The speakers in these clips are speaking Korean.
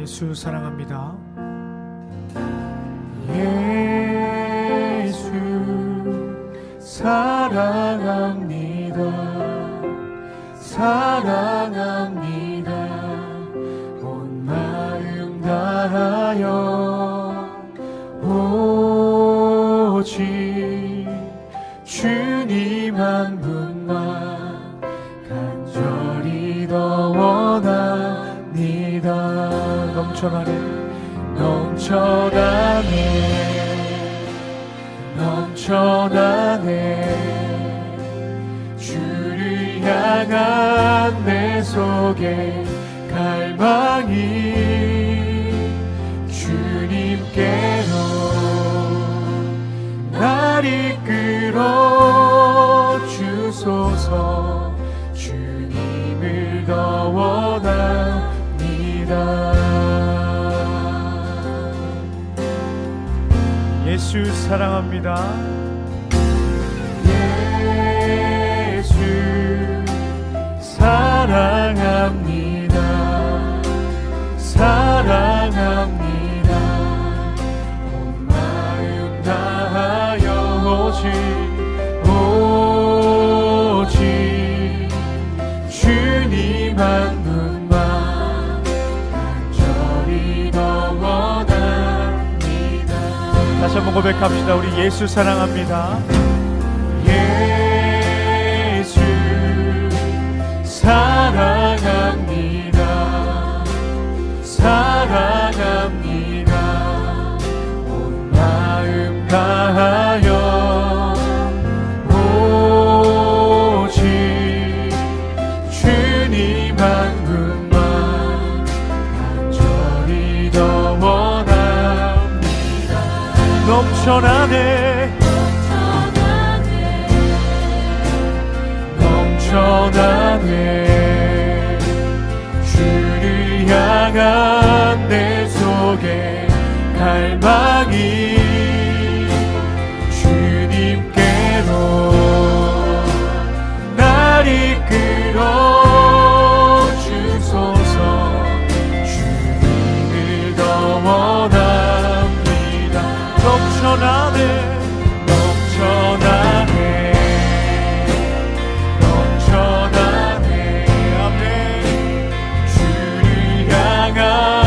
예수 사랑합니다. 예수 사랑합니다. 사랑합니다. 온 마음 다하여 오직 주님 한 분만 간절히 더 원합니다. 넘쳐나네 주를 향한 내 속에 갈망이 주님께로 날 이끌어 주소서. 주님을 더 원합니다. 예수 사랑합니다. 예수 사랑합니다. 사랑합니다. 온 마음 다하여 오직 주님 한 분만 간절히 더 원합니다. 다시 한번 고백합시다. 우리 예수 사랑합니다. 예수 사랑합니다. 사랑합니다. 온 마음 다하여 오직 주님 한 분만 간절히 더 원합니다. 넘쳐나네 주를 향한 내 속에 갈망이 주님께로 날 이끌어 주소서. 주님을 더 원합니다. 넘쳐나네 아멘. 주를 향한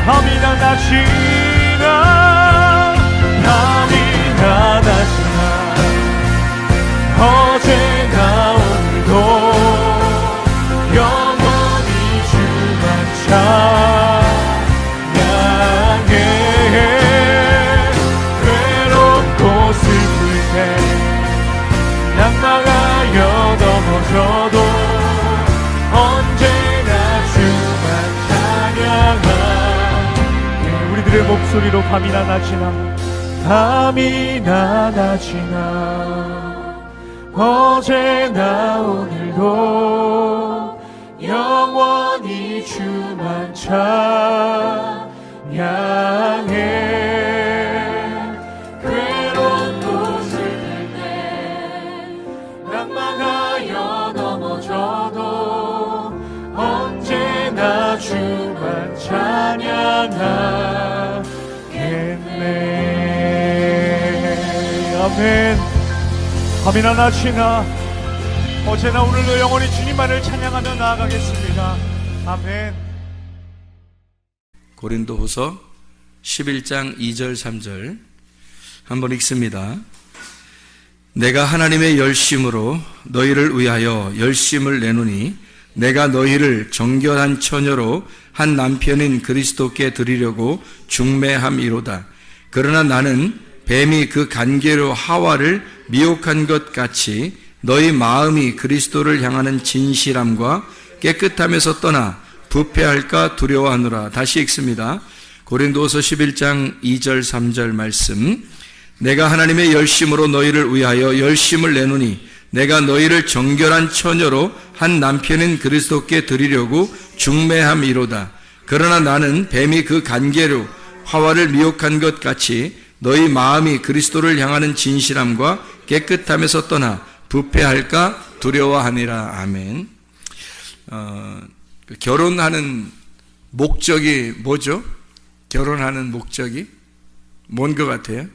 밤이 낮이나 밤이 낮아지나 어제나 오늘도 영원히 주만 찬양해. 괴롭고 슬플 때 낙망하여 넘어져도 언제나 주만 찬양하네. 우리들의 목소리로 밤이나 낮이나 밤이나 낮이나 어제나 오늘도 영원히 주만 찬양해. 괴롭고 슬플 때 낭망하여 넘어져도 언제나 주만 찬양하겠네. 아멘. 밤이나 낮이나 어제나 오늘도 영원히 주님만을 찬양하며 나아가겠습니다. 아멘. 고린도후서 11장 2절 3절 한번 읽습니다. 내가 하나님의 열심으로 너희를 위하여 열심을 내노니 내가 너희를 정결한 처녀로 한 남편인 그리스도께 드리려고 중매함이로다. 그러나 나는 뱀이 그 간계로 하와를 미혹한 것 같이 너희 마음이 그리스도를 향하는 진실함과 깨끗함에서 떠나 부패할까 두려워하노라. 다시 읽습니다. 고린도서 11장 2절 3절 말씀. 내가 하나님의 열심으로 너희를 위하여 열심을 내노니 내가 너희를 정결한 처녀로 한 남편인 그리스도께 드리려고 중매함이로다. 그러나 나는 뱀이 그 간계로 하와를 미혹한 것 같이 너희 마음이 그리스도를 향하는 진실함과 깨끗함에서 떠나 부패할까 두려워하니라. 아멘. 결혼하는 목적이 뭐죠? 결혼하는 목적이 뭔 것 같아요?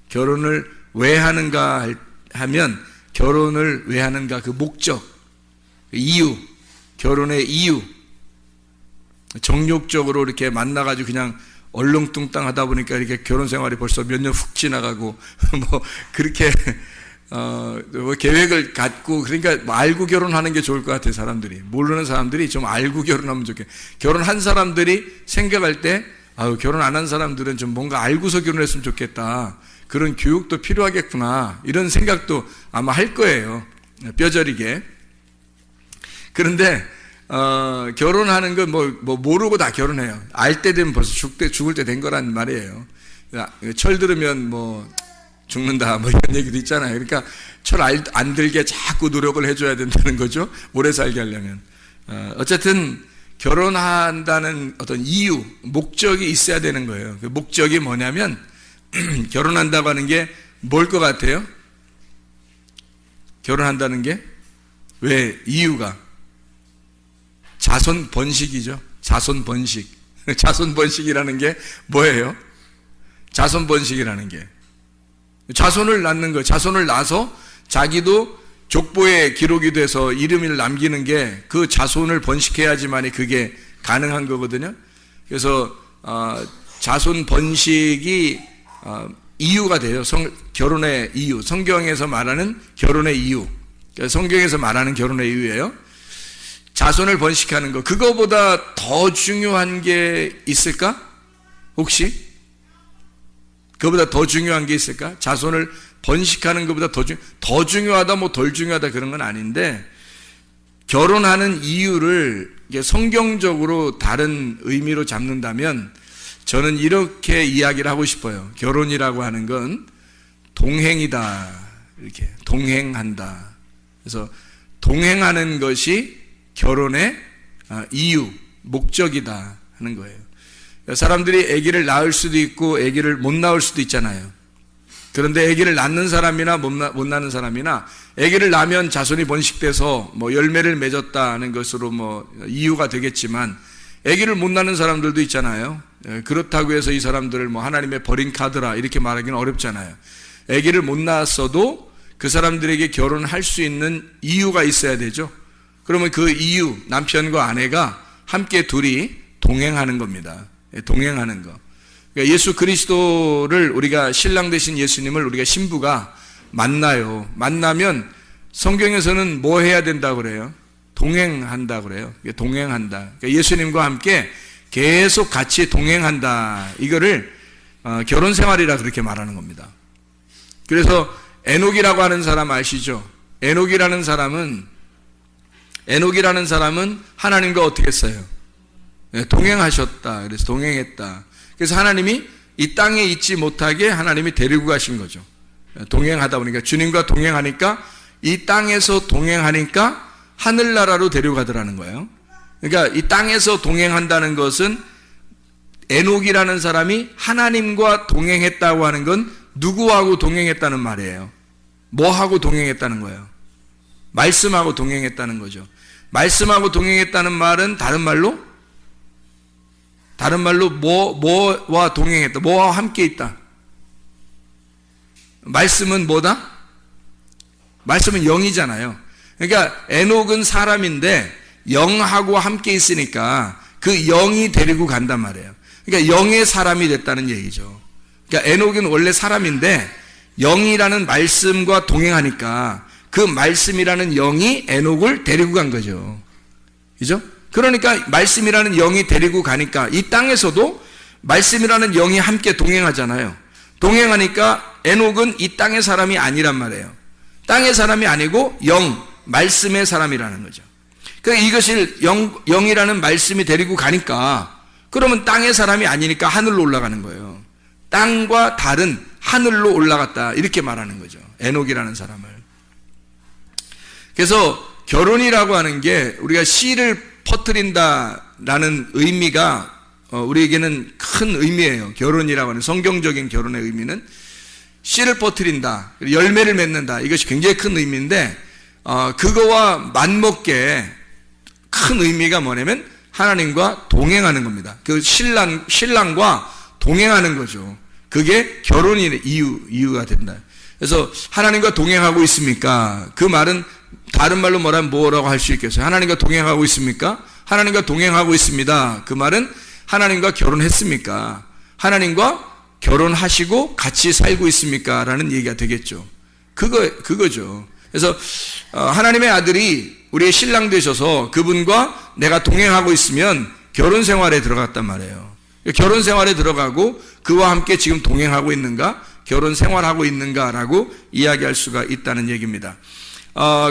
결혼을 왜 하는가 하면 결혼을 왜 하는가 그 목적, 이유, 결혼의 이유. 정욕적으로 이렇게 만나가지고 그냥 얼렁뚱땅 하다 보니까 이렇게 결혼 생활이 벌써 몇 년 훅 지나가고 뭐 그렇게 뭐 계획을 갖고 그러니까 알고 결혼하는 게 좋을 것 같아요. 사람들이 모르는 사람들이 좀 알고 결혼하면 좋겠어요. 결혼한 사람들이 생각할 때 결혼 안 한 사람들은 좀 뭔가 알고서 결혼했으면 좋겠다. 그런 교육도 필요하겠구나. 이런 생각도 아마 할 거예요. 뼈저리게. 그런데 결혼하는 건 뭐 모르고 다 결혼해요. 알 때 되면 벌써 죽을 때 된 거란 말이에요. 철 들으면 뭐 죽는다 뭐 이런 얘기도 있잖아요. 그러니까 철 안 들게 자꾸 노력을 해줘야 된다는 거죠. 오래 살게 하려면. 어쨌든 결혼한다는 어떤 이유, 목적이 있어야 되는 거예요. 그 목적이 뭐냐면 결혼한다고 하는 게 뭘 것 같아요? 결혼한다는 게 왜 이유가 자손 번식이죠. 자손 번식. 자손 번식이라는 게 뭐예요? 자손 번식이라는 게 자손을 낳는 거예요. 자손을 낳아서 자기도 족보에 기록이 돼서 이름을 남기는 게 그 자손을 번식해야지만이 그게 가능한 거거든요. 그래서 자손 번식이 이유가 돼요. 결혼의 이유. 성경에서 말하는 결혼의 이유. 성경에서 말하는 결혼의 이유예요. 자손을 번식하는 거. 그거보다 더 중요한 게 있을까? 혹시? 그거보다 더 중요한 게 있을까? 자손을 번식하는 것보다 더 중요하다, 뭐 덜 중요하다 그런 건 아닌데, 결혼하는 이유를 성경적으로 다른 의미로 잡는다면 저는 이렇게 이야기를 하고 싶어요. 결혼이라고 하는 건 동행이다. 이렇게 동행한다. 그래서 동행하는 것이 결혼의 이유, 목적이다 하는 거예요. 사람들이 아기를 낳을 수도 있고 아기를 못 낳을 수도 있잖아요. 그런데 아기를 낳는 사람이나 못 낳는 사람이나 아기를 낳으면 자손이 번식돼서 뭐 열매를 맺었다는 것으로 뭐 이유가 되겠지만 아기를 못 낳는 사람들도 있잖아요. 그렇다고 해서 이 사람들을 뭐 하나님의 버린 카드라 이렇게 말하기는 어렵잖아요. 아기를 못 낳았어도 그 사람들에게 결혼할 수 있는 이유가 있어야 되죠. 그러면 그 이유, 남편과 아내가 함께 둘이 동행하는 겁니다. 동행하는 거. 그러니까 예수 그리스도를 우리가 신랑 되신 예수님을 우리가 신부가 만나요. 만나면 성경에서는 뭐 해야 된다고 그래요? 동행한다 그래요. 동행한다. 그러니까 예수님과 함께 계속 같이 동행한다. 이거를 결혼 생활이라 그렇게 말하는 겁니다. 그래서 에녹이라고 하는 사람 아시죠? 에녹이라는 사람은 하나님과 어떻게 했어요? 동행하셨다. 그래서 동행했다. 그래서 하나님이 이 땅에 있지 못하게 하나님이 데리고 가신 거죠. 동행하다 보니까 주님과 동행하니까 이 땅에서 동행하니까 하늘나라로 데려가더라는 거예요. 그러니까 이 땅에서 동행한다는 것은 에녹이라는 사람이 하나님과 동행했다고 하는 건 누구하고 동행했다는 말이에요? 뭐하고 동행했다는 거예요? 말씀하고 동행했다는 거죠. 말씀하고 동행했다는 말은 다른 말로 뭐와 동행했다. 뭐와 함께 있다. 말씀은 뭐다? 말씀은 영이잖아요. 그러니까 에녹은 사람인데 영하고 함께 있으니까 그 영이 데리고 간단 말이에요. 그러니까 영의 사람이 됐다는 얘기죠. 그러니까 에녹은 원래 사람인데 영이라는 말씀과 동행하니까 그 말씀이라는 영이 에녹을 데리고 간 거죠. 그죠? 그러니까 말씀이라는 영이 데리고 가니까 이 땅에서도 말씀이라는 영이 함께 동행하잖아요. 동행하니까 에녹은 이 땅의 사람이 아니란 말이에요. 땅의 사람이 아니고 말씀의 사람이라는 거죠. 그러니까 이것을 영이라는 말씀이 데리고 가니까 그러면 땅의 사람이 아니니까 하늘로 올라가는 거예요. 땅과 다른 하늘로 올라갔다 이렇게 말하는 거죠. 에녹이라는 사람을. 그래서 결혼이라고 하는 게 우리가 씨를 퍼뜨린다라는 의미가 우리에게는 큰 의미예요. 결혼이라고 하는 성경적인 결혼의 의미는 씨를 퍼뜨린다, 열매를 맺는다. 이것이 굉장히 큰 의미인데 그거와 맞먹게 큰 의미가 뭐냐면 하나님과 동행하는 겁니다. 그 신랑과 동행하는 거죠. 그게 결혼의 이유가 된다. 그래서 하나님과 동행하고 있습니까? 그 말은 다른 말로 뭐라고 할 수 있겠어요? 하나님과 동행하고 있습니까? 하나님과 동행하고 있습니다. 그 말은 하나님과 결혼했습니까? 하나님과 결혼하시고 같이 살고 있습니까? 라는 얘기가 되겠죠. 그거죠. 그래서 하나님의 아들이 우리의 신랑 되셔서 그분과 내가 동행하고 있으면 결혼 생활에 들어갔단 말이에요. 결혼 생활에 들어가고 그와 함께 지금 동행하고 있는가? 결혼 생활하고 있는가라고 이야기할 수가 있다는 얘기입니다.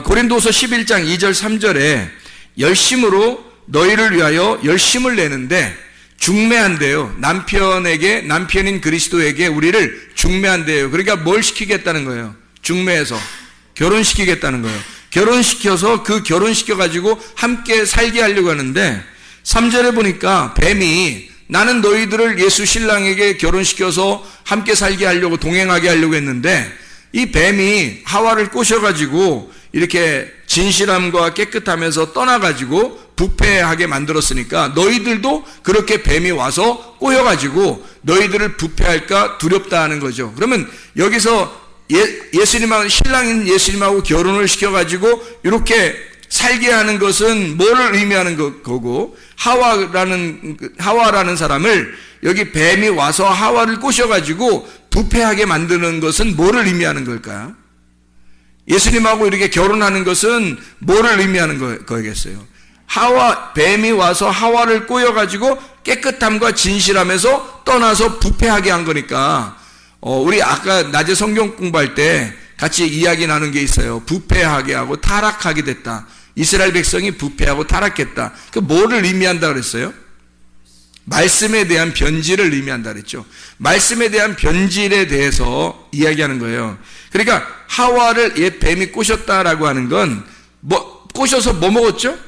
고린도서 11장 2절 3절에 열심으로 너희를 위하여 열심을 내는데 중매한대요. 남편인 그리스도에게 우리를 중매한대요. 그러니까 뭘 시키겠다는 거예요? 중매해서 결혼시키겠다는 거예요. 결혼시켜서 그 결혼시켜가지고 함께 살게 하려고 하는데 3절에 보니까 뱀이 나는 너희들을 예수 신랑에게 결혼시켜서 함께 살게 하려고 동행하게 하려고 했는데 이 뱀이 하와를 꼬셔가지고 이렇게 진실함과 깨끗하면서 떠나가지고 부패하게 만들었으니까 너희들도 그렇게 뱀이 와서 꼬여가지고 너희들을 부패할까 두렵다 하는 거죠. 그러면 여기서 예수님하고 신랑인 예수님하고 결혼을 시켜가지고 이렇게 살게 하는 것은 뭐를 의미하는 거고 하와라는 사람을 여기 뱀이 와서 하와를 꼬셔가지고 부패하게 만드는 것은 뭐를 의미하는 걸까요? 예수님하고 이렇게 결혼하는 것은 뭐를 의미하는 거겠어요? 뱀이 와서 하와를 꼬여가지고 깨끗함과 진실함에서 떠나서 부패하게 한 거니까 우리 아까 낮에 성경 공부할 때 같이 이야기 나눈 게 있어요. 부패하게 하고 타락하게 됐다. 이스라엘 백성이 부패하고 타락했다. 그 뭐를 의미한다 그랬어요? 말씀에 대한 변질을 의미한다 그랬죠. 말씀에 대한 변질에 대해서 이야기하는 거예요. 그러니까 하와를 뱀이 꼬셨다라고 하는 건 꼬셔서 뭐 먹었죠?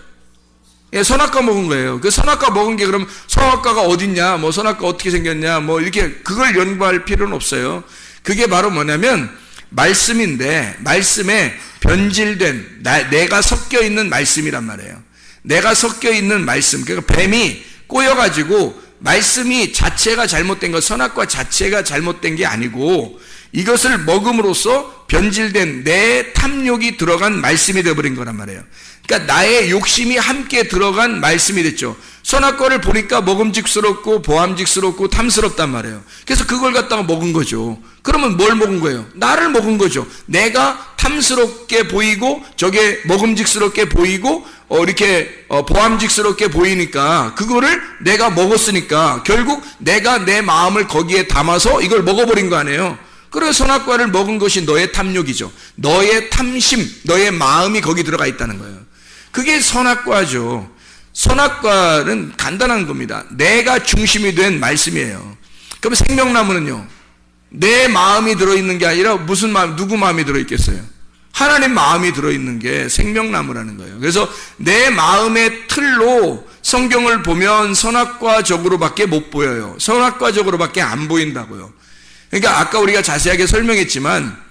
선악과 먹은 거예요. 그 선악과 먹은 게 그럼 선악과가 어딨냐, 선악과 어떻게 생겼냐, 이렇게 그걸 연구할 필요는 없어요. 그게 바로 뭐냐면 말씀인데 말씀에 변질된 내가 섞여 있는 말씀이란 말이에요. 내가 섞여 있는 말씀. 그러니까 뱀이 꼬여가지고 말씀이 자체가 잘못된 것, 선악과 자체가 잘못된 게 아니고 이것을 먹음으로써 변질된 내 탐욕이 들어간 말씀이 되어버린 거란 말이에요. 그러니까 나의 욕심이 함께 들어간 말씀이 됐죠. 선악과를 보니까 먹음직스럽고 보암직스럽고 탐스럽단 말이에요. 그래서 그걸 갖다가 먹은 거죠. 그러면 뭘 먹은 거예요? 나를 먹은 거죠. 내가 탐스럽게 보이고 저게 먹음직스럽게 보이고 이렇게 보암직스럽게 보이니까 그거를 내가 먹었으니까 결국 내가 내 마음을 거기에 담아서 이걸 먹어버린 거 아니에요. 그래서 선악과를 먹은 것이 너의 탐욕이죠. 너의 탐심, 너의 마음이 거기 들어가 있다는 거예요. 그게 선악과죠. 선악과는 간단한 겁니다. 내가 중심이 된 말씀이에요. 그럼 생명나무는요, 내 마음이 들어있는 게 아니라 무슨 마음, 누구 마음이 들어있겠어요? 하나님 마음이 들어있는 게 생명나무라는 거예요. 그래서 내 마음의 틀로 성경을 보면 선악과적으로밖에 못 보여요. 선악과적으로밖에 안 보인다고요. 그러니까 아까 우리가 자세하게 설명했지만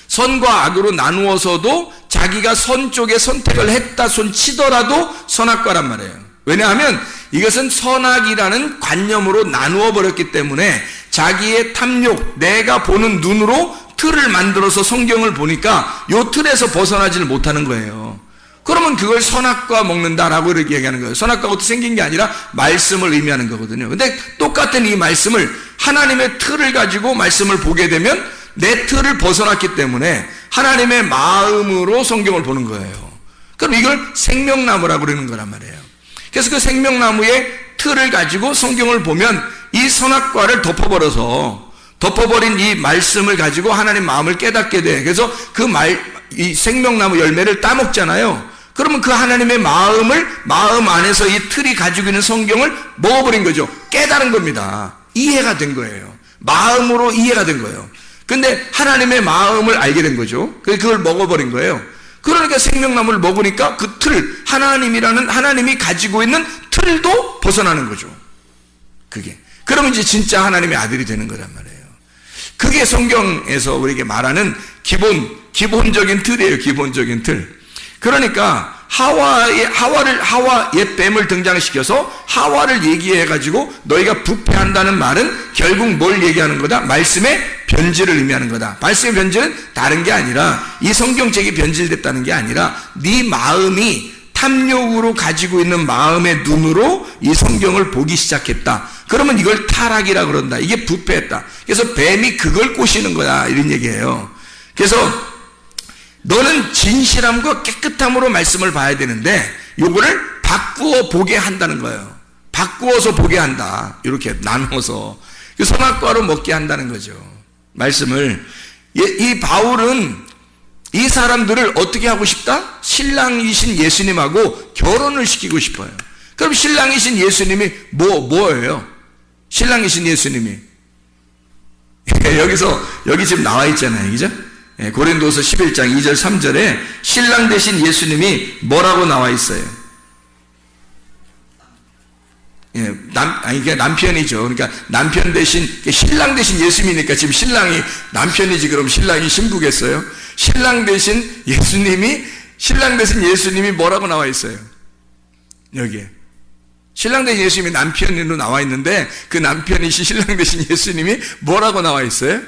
선과 악으로 나누어서도 자기가 선 쪽에 선택을 했다 손 치더라도 선악과란 말이에요. 왜냐하면 이것은 선악이라는 관념으로 나누어 버렸기 때문에 자기의 탐욕, 내가 보는 눈으로 틀을 만들어서 성경을 보니까 이 틀에서 벗어나지를 못하는 거예요. 그러면 그걸 선악과 먹는다라고 이렇게 얘기하는 거예요. 선악과가 어떻게 생긴 게 아니라 말씀을 의미하는 거거든요. 근데 똑같은 이 말씀을 하나님의 틀을 가지고 말씀을 보게 되면 내 틀을 벗어났기 때문에 하나님의 마음으로 성경을 보는 거예요. 그럼 이걸 생명나무라고 그러는 거란 말이에요. 그래서 그 생명나무의 틀을 가지고 성경을 보면 이 선악과를 덮어버린 이 말씀을 가지고 하나님 마음을 깨닫게 돼. 그래서 이 생명나무 열매를 따먹잖아요. 그러면 그 하나님의 마음 안에서 이 틀이 가지고 있는 성경을 먹어버린 거죠. 깨달은 겁니다. 이해가 된 거예요. 마음으로 이해가 된 거예요. 근데 하나님의 마음을 알게 된 거죠. 그걸 먹어버린 거예요. 그러니까 생명나무를 먹으니까 그 틀, 하나님이 가지고 있는 틀도 벗어나는 거죠. 그게. 그러면 이제 진짜 하나님의 아들이 되는 거란 말이에요. 그게 성경에서 우리에게 말하는 기본적인 틀이에요. 기본적인 틀. 그러니까 옛 뱀을 등장시켜서 하와를 얘기해가지고 너희가 부패한다는 말은 결국 뭘 얘기하는 거다? 말씀의 변질을 의미하는 거다. 말씀의 변질은 다른 게 아니라 이 성경책이 변질됐다는 게 아니라 네 마음이 탐욕으로 가지고 있는 마음의 눈으로 이 성경을 보기 시작했다. 그러면 이걸 타락이라 그런다. 이게 부패했다. 그래서 뱀이 그걸 꼬시는 거다. 이런 얘기예요. 그래서 너는 진실함과 깨끗함으로 말씀을 봐야 되는데 요거를 바꾸어 보게 한다는 거예요. 바꾸어서 보게 한다. 이렇게 나눠서 선악과로 먹게 한다는 거죠. 말씀을. 이 바울은 이 사람들을 어떻게 하고 싶다? 신랑이신 예수님하고 결혼을 시키고 싶어요. 그럼 신랑이신 예수님이 뭐예요? 신랑이신 예수님이 여기 지금 나와 있잖아요. 그죠? 고린도서 11장 2절 3절에 신랑 되신 예수님이 뭐라고 나와 있어요? 그러니까 남편이죠. 그러니까 남편 대신 신랑 대신 예수님이니까 지금 신랑이 남편이지. 그럼 신랑이 신부겠어요? 신랑 대신 예수님이 뭐라고 나와 있어요? 여기에 신랑 대신 예수님이 남편으로 나와 있는데 그 남편이신 신랑 대신 예수님이 뭐라고 나와 있어요?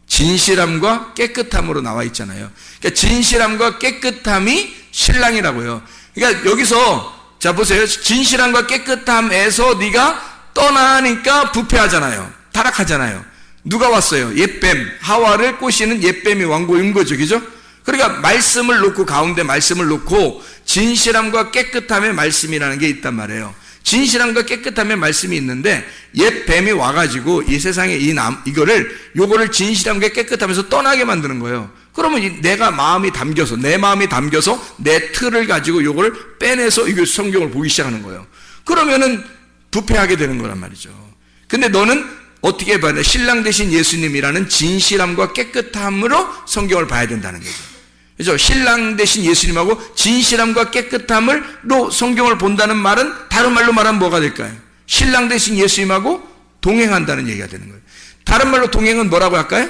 진실함과 깨끗함으로 나와 있잖아요. 그러니까 진실함과 깨끗함이 신랑이라고요. 그러니까 여기서 자 보세요. 진실함과 깨끗함에서 네가 떠나니까 부패하잖아요. 타락하잖아요. 누가 왔어요? 옛뱀, 하와를 꼬시는 옛뱀이 왕고인 거죠. 그죠? 그러니까 말씀을 놓고 가운데 말씀을 놓고 진실함과 깨끗함의 말씀이라는 게 있단 말이에요. 진실함과 깨끗함의 말씀이 있는데 옛 뱀이 와가지고 이 세상에 요거를 진실함과 깨끗함에서 떠나게 만드는 거예요. 그러면 내 마음이 담겨서 내 틀을 가지고 요거를 빼내서 이거 성경을 보기 시작하는 거예요. 그러면은 부패하게 되는 거란 말이죠. 근데 너는 어떻게 봐야 돼? 신랑 되신 예수님이라는 진실함과 깨끗함으로 성경을 봐야 된다는 거죠. 그죠? 신랑 되신 예수님하고 진실함과 깨끗함으로 성경을 본다는 말은 다른 말로 말하면 뭐가 될까요? 신랑 되신 예수님하고 동행한다는 얘기가 되는 거예요. 다른 말로 동행은 뭐라고 할까요?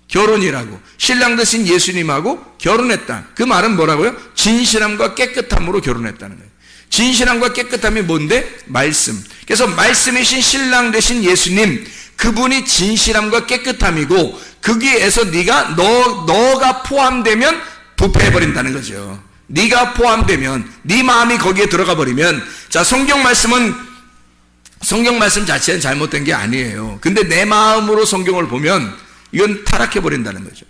결혼이라고. 신랑 되신 예수님하고 결혼했다. 그 말은 뭐라고요? 진실함과 깨끗함으로 결혼했다는 거예요. 진실함과 깨끗함이 뭔데? 말씀. 그래서 말씀이신 신랑 되신 예수님, 그분이 진실함과 깨끗함이고 거기에서 네가 너가 포함되면 부패해버린다는 거죠. 네가 포함되면, 네 마음이 거기에 들어가 버리면, 자, 성경 말씀 자체는 잘못된 게 아니에요. 근데 내 마음으로 성경을 보면 이건 타락해버린다는 거죠.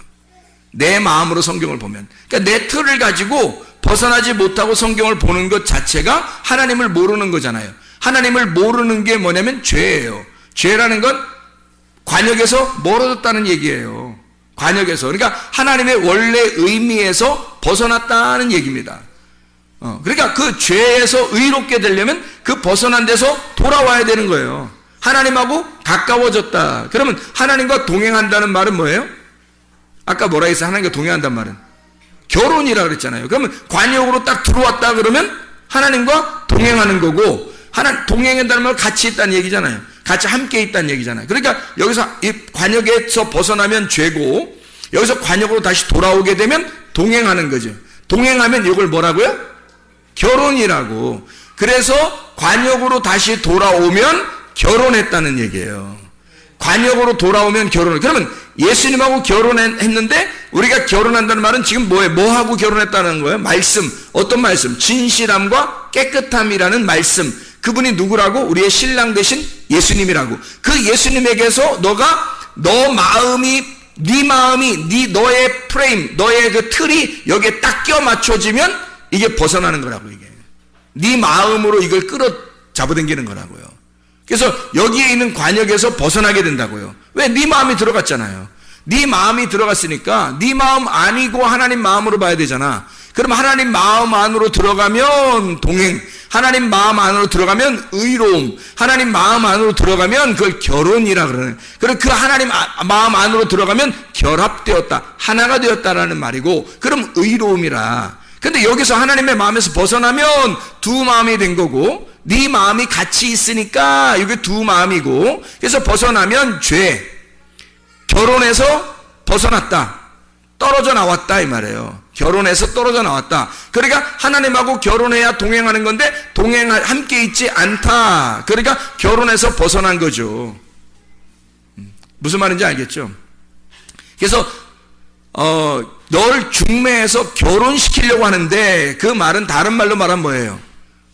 내 마음으로 성경을 보면. 그러니까 내 틀을 가지고 벗어나지 못하고 성경을 보는 것 자체가 하나님을 모르는 거잖아요. 하나님을 모르는 게 뭐냐면 죄예요. 죄라는 건 관역에서 멀어졌다는 얘기예요. 관역에서. 그러니까 하나님의 원래 의미에서 벗어났다는 얘기입니다. 그러니까 그 죄에서 의롭게 되려면 그 벗어난 데서 돌아와야 되는 거예요. 하나님하고 가까워졌다. 그러면 하나님과 동행한다는 말은 뭐예요? 아까 뭐라 했어요? 하나님과 동행한다는 말은 결혼이라 그랬잖아요. 그러면 관역으로 딱 들어왔다 그러면 하나님과 동행하는 거고, 동행한다는 말은 같이 있다는 얘기잖아요. 같이 함께 있다는 얘기잖아요. 그러니까 여기서 이 관역에서 벗어나면 죄고, 여기서 관역으로 다시 돌아오게 되면 동행하는 거죠. 동행하면 이걸 뭐라고요? 결혼이라고. 그래서 관역으로 다시 돌아오면 결혼했다는 얘기예요. 관역으로 돌아오면 결혼을. 그러면 예수님하고 결혼했는데 우리가 결혼한다는 말은 지금 뭐예요? 뭐하고 결혼했다는 거예요? 말씀. 어떤 말씀? 진실함과 깨끗함이라는 말씀. 그분이 누구라고? 우리의 신랑 되신 예수님이라고. 그 예수님에게서 너 마음이, 너의 프레임, 너의 그 틀이 여기에 딱 껴 맞춰지면 이게 벗어나는 거라고, 이게. 네 마음으로 이걸 잡아당기는 거라고요. 그래서 여기에 있는 관역에서 벗어나게 된다고요. 왜? 네 마음이 들어갔잖아요. 네 마음이 들어갔으니까 네 마음 아니고 하나님 마음으로 봐야 되잖아. 그럼 하나님 마음 안으로 들어가면 동행, 하나님 마음 안으로 들어가면 의로움, 하나님 마음 안으로 들어가면 그걸 결혼이라 그러는. 그리고 그 하나님 마음 안으로 들어가면 결합되었다, 하나가 되었다라는 말이고, 그럼 의로움이라. 근데 여기서 하나님의 마음에서 벗어나면 두 마음이 된 거고, 네 마음이 같이 있으니까 이게 두 마음이고, 그래서 벗어나면 죄, 결혼해서 벗어났다, 떨어져 나왔다 이 말이에요. 결혼해서 떨어져 나왔다. 그러니까 하나님하고 결혼해야 동행하는 건데 함께 있지 않다. 그러니까 결혼해서 벗어난 거죠. 무슨 말인지 알겠죠? 그래서 널 중매해서 결혼시키려고 하는데, 그 말은 다른 말로 말하면 뭐예요?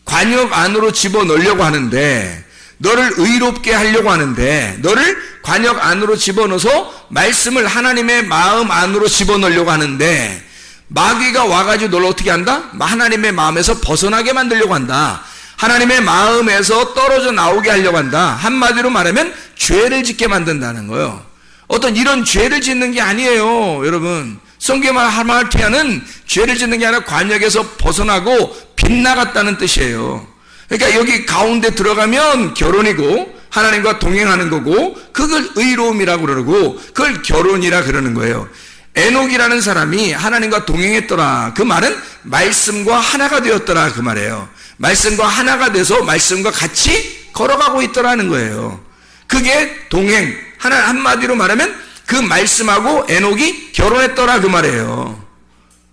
관역 안으로 집어넣으려고 하는데, 너를 의롭게 하려고 하는데, 너를 관역 안으로 집어넣어서 말씀을 하나님의 마음 안으로 집어넣으려고 하는데, 마귀가 와가지고 널 어떻게 한다? 하나님의 마음에서 벗어나게 만들려고 한다. 하나님의 마음에서 떨어져 나오게 하려고 한다. 한마디로 말하면 죄를 짓게 만든다는 거예요. 어떤 이런 죄를 짓는 게 아니에요, 여러분. 성경의 하마르티아는 죄를 짓는 게 아니라 관역에서 벗어나고 빗나갔다는 뜻이에요. 그러니까 여기 가운데 들어가면 결혼이고 하나님과 동행하는 거고, 그걸 의로움이라고 그러고 그걸 결혼이라 그러는 거예요. 에녹이라는 사람이 하나님과 동행했더라. 그 말은 말씀과 하나가 되었더라 그 말이에요. 말씀과 하나가 돼서 말씀과 같이 걸어가고 있더라는 거예요. 그게 동행. 한마디로 말하면 그 말씀하고 에녹이 결혼했더라 그 말이에요.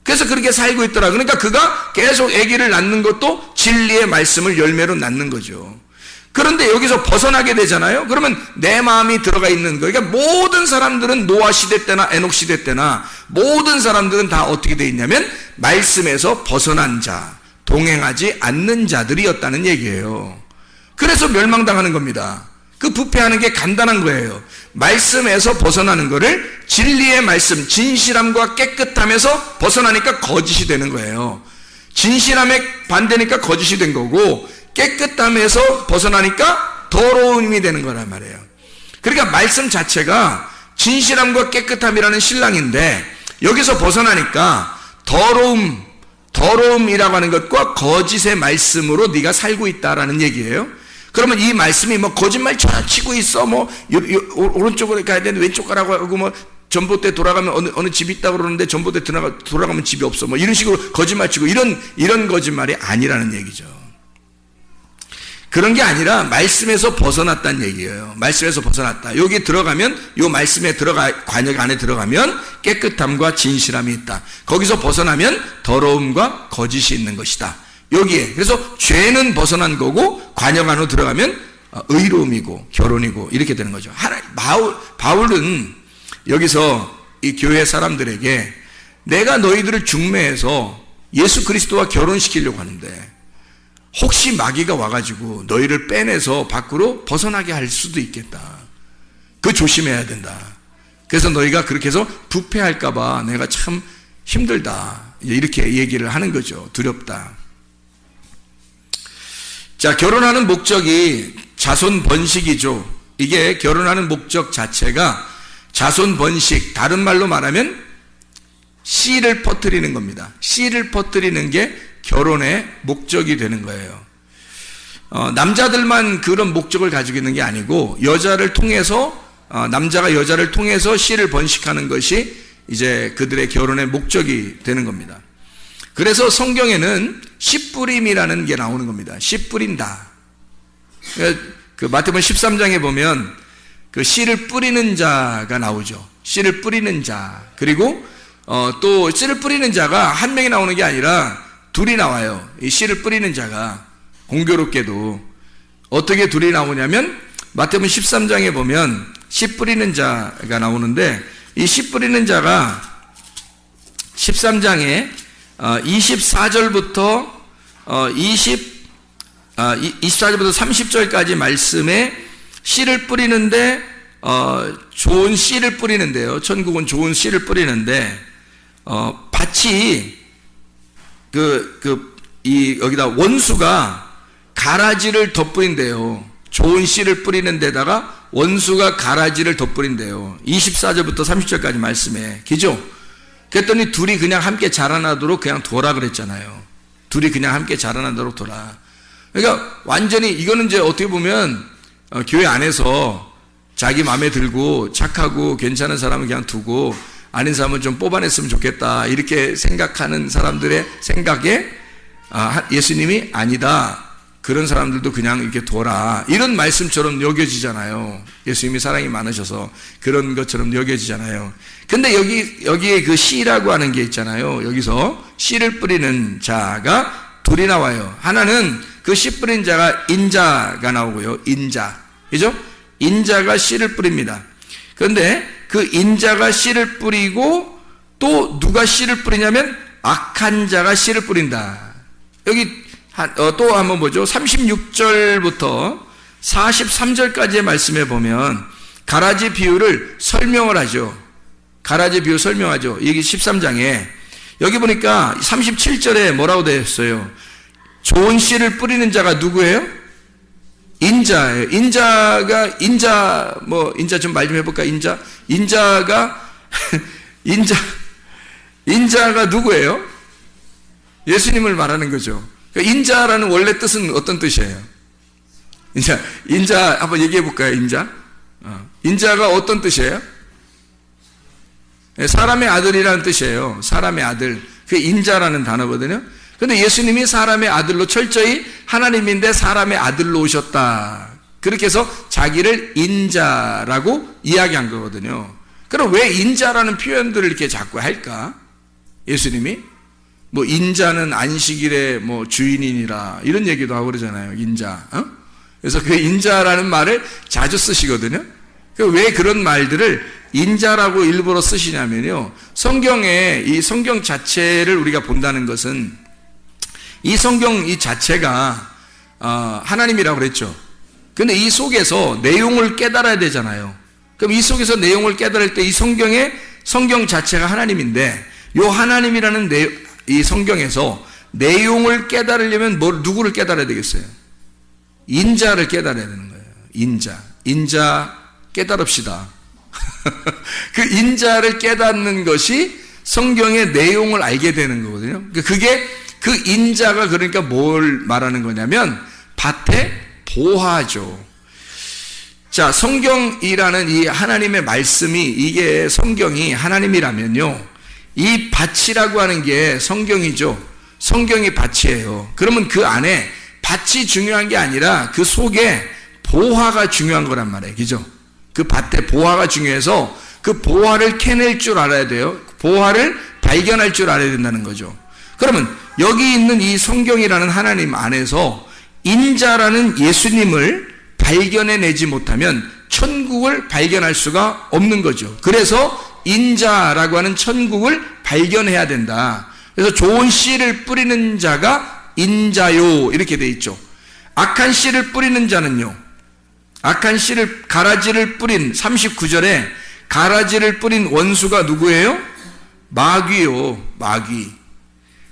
그래서 그렇게 살고 있더라. 그러니까 그가 계속 아기를 낳는 것도 진리의 말씀을 열매로 낳는 거죠. 그런데 여기서 벗어나게 되잖아요. 그러면 내 마음이 들어가 있는 거. 그러니까 모든 사람들은 노아 시대 때나 에녹 시대 때나 모든 사람들은 다 어떻게 돼 있냐면 말씀에서 벗어난 자, 동행하지 않는 자들이었다는 얘기예요. 그래서 멸망당하는 겁니다. 그 부패하는 게 간단한 거예요. 말씀에서 벗어나는 거를 진리의 말씀, 진실함과 깨끗함에서 벗어나니까 거짓이 되는 거예요. 진실함에 반대니까 거짓이 된 거고, 깨끗함에서 벗어나니까 더러움이 되는 거란 말이에요. 그러니까 말씀 자체가 진실함과 깨끗함이라는 신랑인데, 여기서 벗어나니까 더러움이라고 하는 것과 거짓의 말씀으로 네가 살고 있다라는 얘기예요. 그러면 이 말씀이 뭐 거짓말 치고 있어, 뭐 오른쪽으로 가야 되는데 왼쪽 가라고 하고, 뭐 전봇대 돌아가면 어느 집이 있다고 그러는데 전봇대 돌아가면 집이 없어, 뭐 이런 식으로 거짓말 치고, 이런 거짓말이 아니라는 얘기죠. 그런 게 아니라 말씀에서 벗어났다는 얘기예요. 말씀에서 벗어났다. 여기 들어가면, 요 말씀에 관역 안에 들어가면 깨끗함과 진실함이 있다. 거기서 벗어나면 더러움과 거짓이 있는 것이다. 여기에. 그래서 죄는 벗어난 거고, 관역 안으로 들어가면 의로움이고 결혼이고 이렇게 되는 거죠. 바울은 여기서 이 교회 사람들에게 내가 너희들을 중매해서 예수 그리스도와 결혼시키려고 하는데 혹시 마귀가 와가지고 너희를 빼내서 밖으로 벗어나게 할 수도 있겠다. 그거 조심해야 된다. 그래서 너희가 그렇게 해서 부패할까봐 내가 참 힘들다. 이렇게 얘기를 하는 거죠. 두렵다. 자, 결혼하는 목적이 자손 번식이죠. 이게 결혼하는 목적 자체가 자손 번식, 다른 말로 말하면 씨를 퍼뜨리는 겁니다. 씨를 퍼뜨리는 게 결혼의 목적이 되는 거예요. 남자들만 그런 목적을 가지고 있는 게 아니고 여자를 통해서 남자가 여자를 통해서 씨를 번식하는 것이 이제 그들의 결혼의 목적이 되는 겁니다. 그래서 성경에는 씨 뿌림이라는 게 나오는 겁니다. 씨 뿌린다. 그 마태복음 13장에 보면 그 씨를 뿌리는 자가 나오죠. 씨를 뿌리는 자. 그리고 또 씨를 뿌리는 자가 한 명이 나오는 게 아니라 둘이 나와요. 이 씨를 뿌리는 자가 공교롭게도 어떻게 둘이 나오냐면 마태복음 13장에 보면 씨 뿌리는 자가 나오는데 이 씨 뿌리는 자가 13장에 24절부터 24절부터 30절까지 말씀에 씨를 뿌리는데 좋은 씨를 뿌리는데요. 천국은 좋은 씨를 뿌리는데 밭이 여기다 원수가 가라지를 덧뿌린대요. 좋은 씨를 뿌리는 데다가 원수가 가라지를 덧뿌린대요. 24절부터 30절까지 말씀에. 그죠? 그랬더니 둘이 그냥 함께 자라나도록 그냥 둬라 그랬잖아요. 둘이 그냥 함께 자라나도록 둬라. 그러니까 완전히 이거는 이제 어떻게 보면 교회 안에서 자기 마음에 들고 착하고 괜찮은 사람은 그냥 두고 아닌 사람은 좀 뽑아냈으면 좋겠다 이렇게 생각하는 사람들의 생각에 예수님이 아니다. 그런 사람들도 그냥 이렇게 둬라. 이런 말씀처럼 여겨지잖아요. 예수님이 사랑이 많으셔서 그런 것처럼 여겨지잖아요. 근데 여기에 그 씨라고 하는 게 있잖아요. 여기서 씨를 뿌리는 자가 둘이 나와요. 하나는 그 씨 뿌리는 자가 인자가 나오고요. 인자. 그죠? 인자가 씨를 뿌립니다. 그런데 그 인자가 씨를 뿌리고 또 누가 씨를 뿌리냐면 악한 자가 씨를 뿌린다. 여기 또 한번 보죠. 36절부터 43절까지의 말씀에 보면 가라지 비유를 설명을 하죠. 가라지 비유 설명하죠. 여기 13장에 여기 보니까 37절에 뭐라고 되어 있어요? 좋은 씨를 뿌리는 자가 누구예요? 인자예요. 인자 좀 말 좀 해볼까? 인자가 누구예요? 예수님을 말하는 거죠. 인자라는 원래 뜻은 어떤 뜻이에요? 인자 한번 얘기해 볼까요? 인자가 어떤 뜻이에요? 사람의 아들이라는 뜻이에요. 사람의 아들. 그게 인자라는 단어거든요. 근데 예수님이 사람의 아들로 철저히 하나님인데 사람의 아들로 오셨다. 그렇게 해서 자기를 인자라고 이야기한 거거든요. 그럼 왜 인자라는 표현들을 이렇게 자꾸 할까? 예수님이? 뭐 인자는 안식일의 뭐 주인이니라 이런 얘기도 하고 그러잖아요. 인자. 그래서 그 인자라는 말을 자주 쓰시거든요. 왜 그런 말들을 인자라고 일부러 쓰시냐면요. 성경에 이 성경 자체를 우리가 본다는 것은 이 성경 이 자체가 하나님이라고 그랬죠. 근데 이 속에서 내용을 깨달아야 되잖아요. 그럼 이 속에서 내용을 깨달을 때 이 성경 자체가 하나님인데 요 하나님이라는 이 성경에서 내용을 깨달으려면 누구를 깨달아야 되겠어요? 인자를 깨달아야 되는 거예요. 인자 깨달읍시다. 그 인자를 깨닫는 것이 성경의 내용을 알게 되는 거거든요. 그게 그 인자가 그러니까 뭘 말하는 거냐면 밭의 보화죠. 자, 성경이라는 이 하나님의 말씀이 이게 성경이 하나님이라면요. 이 밭이라고 하는 게 성경이죠. 성경이 밭이에요. 그러면 그 안에 밭이 중요한 게 아니라 그 속에 보화가 중요한 거란 말이에요. 그죠? 그 밭에 보화가 중요해서 그 보화를 캐낼 줄 알아야 돼요. 보화를 발견할 줄 알아야 된다는 거죠. 그러면 여기 있는 이 성경이라는 하나님 안에서 인자라는 예수님을 발견해내지 못하면 천국을 발견할 수가 없는 거죠. 그래서 인자라고 하는 천국을 발견해야 된다. 그래서 좋은 씨를 뿌리는 자가 인자요 이렇게 돼 있죠. 악한 씨를 뿌리는 자는요, 악한 씨를 가라지를 뿌린 39절에 가라지를 뿌린 원수가 누구예요? 마귀요, 마귀.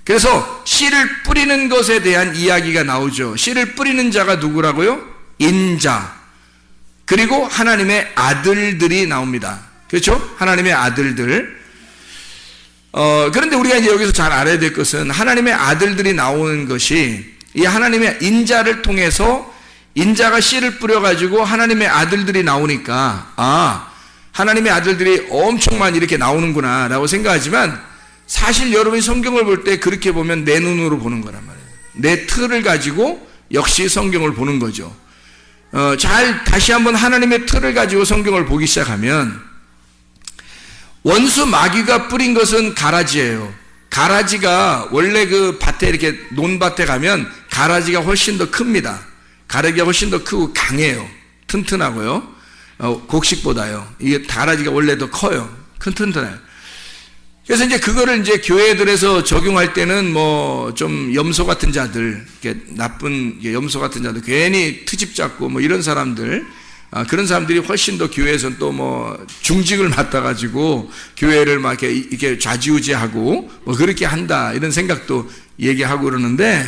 그래서 씨를 뿌리는 것에 대한 이야기가 나오죠. 씨를 뿌리는 자가 누구라고요? 인자. 그리고 하나님의 아들들이 나옵니다. 그렇죠? 하나님의 아들들. 그런데 우리가 이제 여기서 잘 알아야 될 것은 하나님의 아들들이 나오는 것이 이 하나님의 인자를 통해서 인자가 씨를 뿌려가지고 하나님의 아들들이 나오니까 하나님의 아들들이 엄청 많이 이렇게 나오는구나 라고 생각하지만 사실 여러분이 성경을 볼 때 그렇게 보면 내 눈으로 보는 거란 말이에요. 내 틀을 가지고 역시 성경을 보는 거죠. 다시 한번 하나님의 틀을 가지고 성경을 보기 시작하면 원수 마귀가 뿌린 것은 가라지예요. 가라지가 원래 그 밭에 이렇게 논밭에 가면 가라지가 훨씬 더 큽니다. 가라지가 훨씬 더 크고 강해요. 튼튼하고요. 곡식보다요. 이게 가라지가 원래 더 커요. 튼튼해요. 그래서 이제 그거를 이제 교회들에서 적용할 때는 뭐 좀 염소 같은 자들, 이렇게 나쁜 염소 같은 자들, 괜히 트집 잡고 뭐 이런 사람들, 그런 사람들이 훨씬 더 교회에서는 또 뭐 중직을 맡아가지고 교회를 막 이렇게 좌지우지하고 뭐 그렇게 한다 이런 생각도 얘기하고 그러는데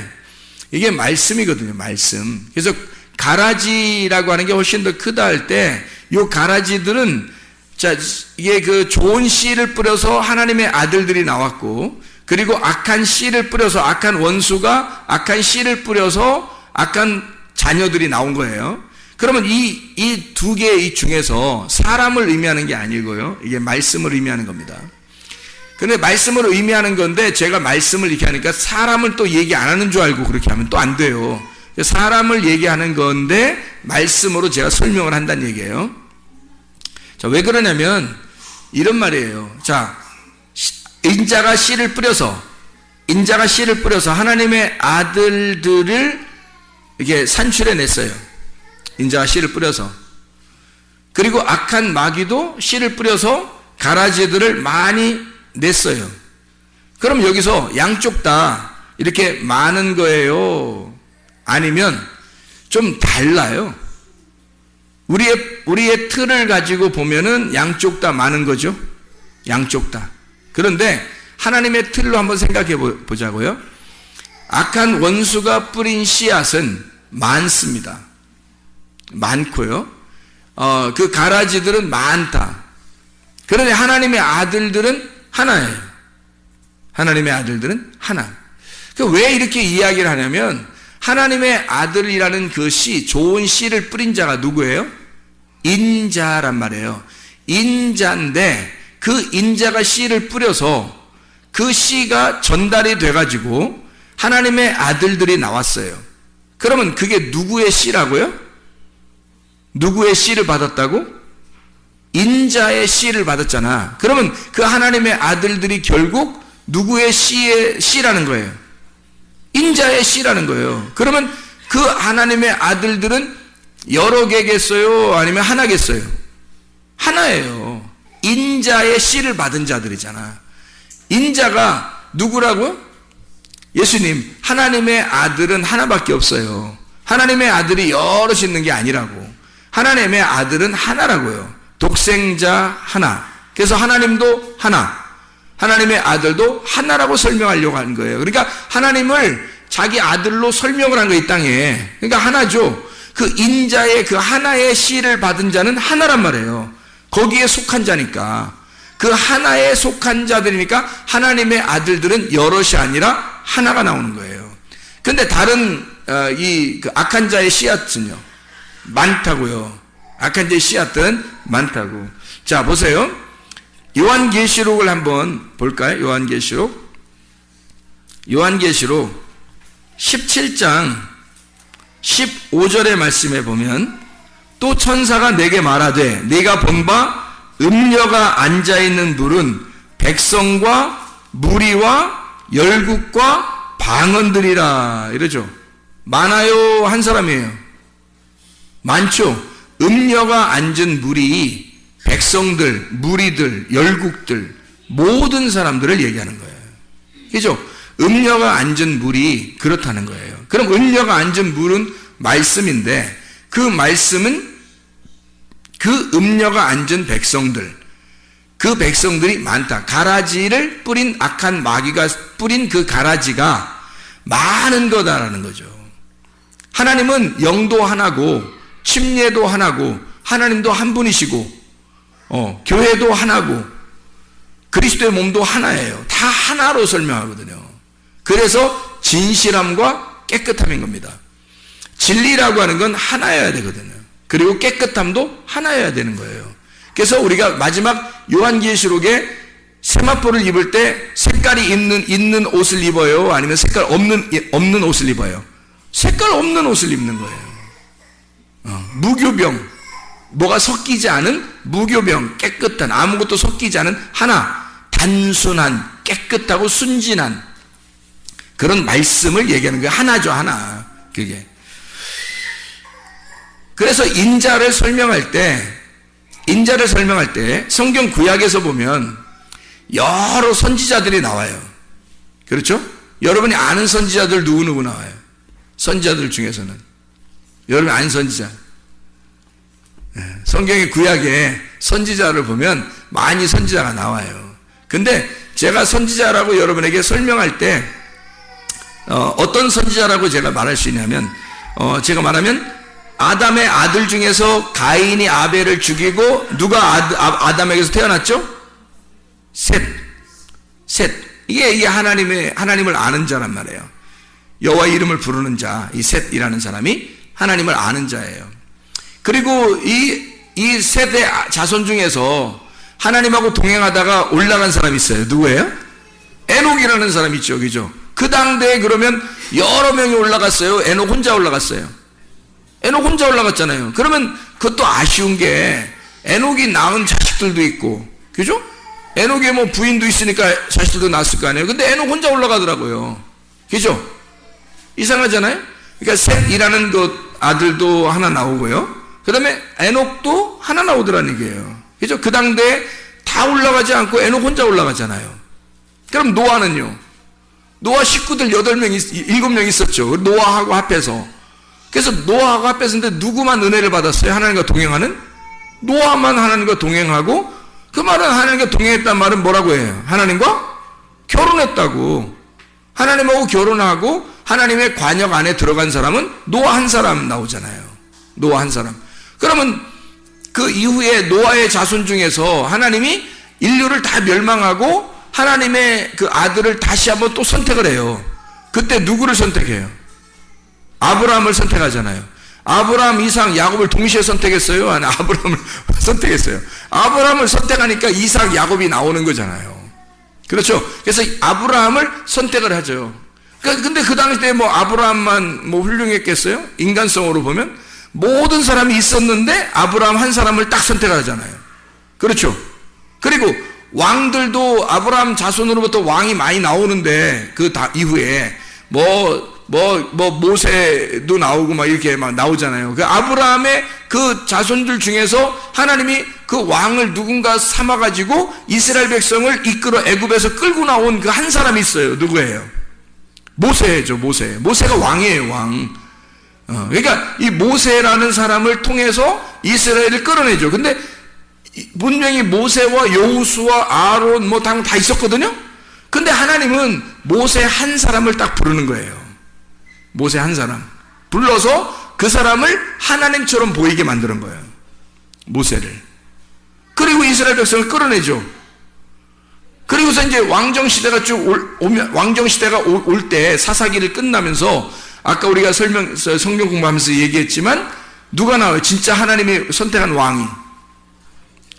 이게 말씀이거든요, 말씀. 그래서 가라지라고 하는 게 훨씬 더 크다 할 때 요 가라지들은 자, 이게 그 좋은 씨를 뿌려서 하나님의 아들들이 나왔고, 그리고 악한 씨를 뿌려서 악한 원수가 악한 씨를 뿌려서 악한 자녀들이 나온 거예요. 그러면 이 두 개 중에서 사람을 의미하는 게 아니고요. 이게 말씀을 의미하는 겁니다. 근데 말씀을 의미하는 건데 제가 말씀을 이렇게 하니까 사람을 또 얘기 안 하는 줄 알고 그렇게 하면 또 안 돼요. 사람을 얘기하는 건데 말씀으로 제가 설명을 한다는 얘기예요. 자, 왜 그러냐면 이런 말이에요. 자, 인자가 씨를 뿌려서 하나님의 아들들을 이렇게 산출해 냈어요. 인자가 씨를 뿌려서. 그리고 악한 마귀도 씨를 뿌려서 가라지들을 많이 냈어요. 그럼 여기서 양쪽 다 이렇게 많은 거예요? 아니면 좀 달라요? 우리의 틀을 가지고 보면은 양쪽 다 많은 거죠. 양쪽 다. 그런데 하나님의 틀로 한번 생각해 보자고요. 악한 원수가 뿌린 씨앗은 많습니다. 많고요. 그 가라지들은 많다. 그런데 하나님의 아들들은 하나예요. 하나님의 아들들은 하나. 왜 이렇게 이야기를 하냐면 하나님의 아들이라는 그 씨, 좋은 씨를 뿌린 자가 누구예요? 인자란 말이에요. 인자인데 그 인자가 씨를 뿌려서 그 씨가 전달이 돼가지고 하나님의 아들들이 나왔어요. 그러면 그게 누구의 씨라고요? 누구의 씨를 받았다고? 인자의 씨를 받았잖아. 그러면 그 하나님의 아들들이 결국 누구의 씨라는 거예요? 인자의 씨라는 거예요. 그러면 그 하나님의 아들들은 여러 개겠어요? 아니면 하나겠어요? 하나예요. 인자의 씨를 받은 자들이잖아. 인자가 누구라고? 예수님, 하나님의 아들은 하나밖에 없어요. 하나님의 아들이 여럿이 있는 게 아니라고. 하나님의 아들은 하나라고요. 독생자 하나. 그래서 하나님도 하나. 하나님의 아들도 하나라고 설명하려고 하는 거예요. 그러니까 하나님을 자기 아들로 설명을 한 거예요, 이 땅에. 그러니까 하나죠. 그 인자의 그 하나의 씨를 받은 자는 하나란 말이에요. 거기에 속한 자니까. 그 하나에 속한 자들이니까 하나님의 아들들은 여럿이 아니라 하나가 나오는 거예요. 근데 다른 그 악한 자의 씨앗은요, 많다고요. 악한 자의 씨앗은 많다고. 자, 보세요. 요한계시록을 한번 볼까요? 요한계시록 17장 15절의 말씀에 보면 또 천사가 내게 말하되 네가 본 바 음녀가 앉아있는 물은 백성과 무리와 열국과 방언들이라 이러죠. 많아요? 한 사람이에요? 많죠. 음녀가 앉은 물이 백성들, 무리들, 열국들, 모든 사람들을 얘기하는 거예요. 그죠? 음녀가 앉은 물이 그렇다는 거예요. 그럼 음녀가 앉은 물은 말씀인데, 그 말씀은 그 음녀가 앉은 백성들, 그 백성들이 많다. 가라지를 뿌린 악한 마귀가 뿌린 그 가라지가 많은 거다라는 거죠. 하나님은 영도 하나고, 침례도 하나고, 하나님도 한 분이시고, 교회도 하나고, 그리스도의 몸도 하나예요. 다 하나로 설명하거든요. 그래서 진실함과 깨끗함인 겁니다. 진리라고 하는 건 하나여야 되거든요. 그리고 깨끗함도 하나여야 되는 거예요. 그래서 우리가 마지막 요한계시록에 세마포를 입을 때 색깔이 있는 옷을 입어요? 아니면 색깔 없는 옷을 입어요? 색깔 없는 옷을 입는 거예요. 무교병, 뭐가 섞이지 않은 무교병, 깨끗한, 아무것도 섞이지 않은 하나, 단순한, 깨끗하고 순진한 그런 말씀을 얘기하는 거예요. 하나죠, 하나. 그게. 그래서 인자를 설명할 때 성경 구약에서 보면 여러 선지자들이 나와요. 그렇죠? 여러분이 아는 선지자들 누구 나와요? 선지자들 중에서는 여러분이 아는 선지자, 성경의 구약에 선지자를 보면 많이 선지자가 나와요. 근데 제가 선지자라고 여러분에게 설명할 때 어떤 선지자라고 제가 말할 수 있냐면, 제가 말하면 아담의 아들 중에서 가인이 아벨을 죽이고 누가 아담에게서 태어났죠? 셋. 이게 하나님을 아는 자란 말이에요. 여호와 이름을 부르는 자, 이 셋이라는 사람이 하나님을 아는 자예요. 그리고 이 셋의 자손 중에서 하나님하고 동행하다가 올라간 사람이 있어요. 누구예요? 에녹이라는 사람이 있죠. 그죠? 그 당대에 그러면 여러 명이 올라갔어요? 에녹 혼자 올라갔어요? 에녹 혼자 올라갔잖아요. 그러면 그것도 아쉬운 게 에녹이 낳은 자식들도 있고, 그죠? 에녹에 뭐 부인도 있으니까 자식들도 낳았을 거 아니에요. 근데 에녹 혼자 올라가더라고요. 그죠? 이상하잖아요? 그러니까 셋이라는 그 아들도 하나 나오고요. 그 다음에 에녹도 하나 나오더라는 얘기예요. 그죠? 그 당대에 다 올라가지 않고 에녹 혼자 올라가잖아요. 그럼 노아는요? 노아 식구들 7명 있었죠. 노아하고 합해서. 그래서 노아하고 합해서인데 누구만 은혜를 받았어요? 하나님과 동행하는? 노아만 하나님과 동행하고, 그 말은 하나님과 동행했단 말은 뭐라고 해요? 하나님과 결혼했다고. 하나님하고 결혼하고 하나님의 관역 안에 들어간 사람은 노아 한 사람 나오잖아요. 노아 한 사람. 그러면 그 이후에 노아의 자손 중에서 하나님이 인류를 다 멸망하고 하나님의 그 아들을 다시 한번 또 선택을 해요. 그때 누구를 선택해요? 아브라함을 선택하잖아요. 아브라함, 이삭, 야곱을 동시에 선택했어요? 아니, 아브라함을 선택했어요. 아브라함을 선택하니까 이삭, 야곱이 나오는 거잖아요. 그렇죠? 그래서 아브라함을 선택을 하죠. 근데 그 당시에 뭐 아브라함만 뭐 훌륭했겠어요? 인간성으로 보면 모든 사람이 있었는데 아브라함 한 사람을 딱 선택하잖아요. 그렇죠? 그리고 왕들도 아브라함 자손으로부터 왕이 많이 나오는데 그 이후에 모세도 나오고 막 이렇게 막 나오잖아요. 그 아브라함의 그 자손들 중에서 하나님이 그 왕을 누군가 삼아가지고 이스라엘 백성을 이끌어 애굽에서 끌고 나온 그 한 사람이 있어요. 누구예요? 모세죠, 모세. 모세가 왕이에요, 왕. 그러니까 이 모세라는 사람을 통해서 이스라엘을 끌어내죠. 근데 분명히 모세와 여호수아, 아론 뭐 다 있었거든요. 근데 하나님은 모세 한 사람을 딱 부르는 거예요. 모세 한 사람 불러서 그 사람을 하나님처럼 보이게 만드는 거예요. 모세를. 그리고 이스라엘 백성을 끌어내죠. 그리고서 이제 왕정시대가 왕정시대가 올 때 사사기를 끝나면서 아까 우리가 성경 공부하면서 얘기했지만 누가 나와요? 진짜 하나님이 선택한 왕이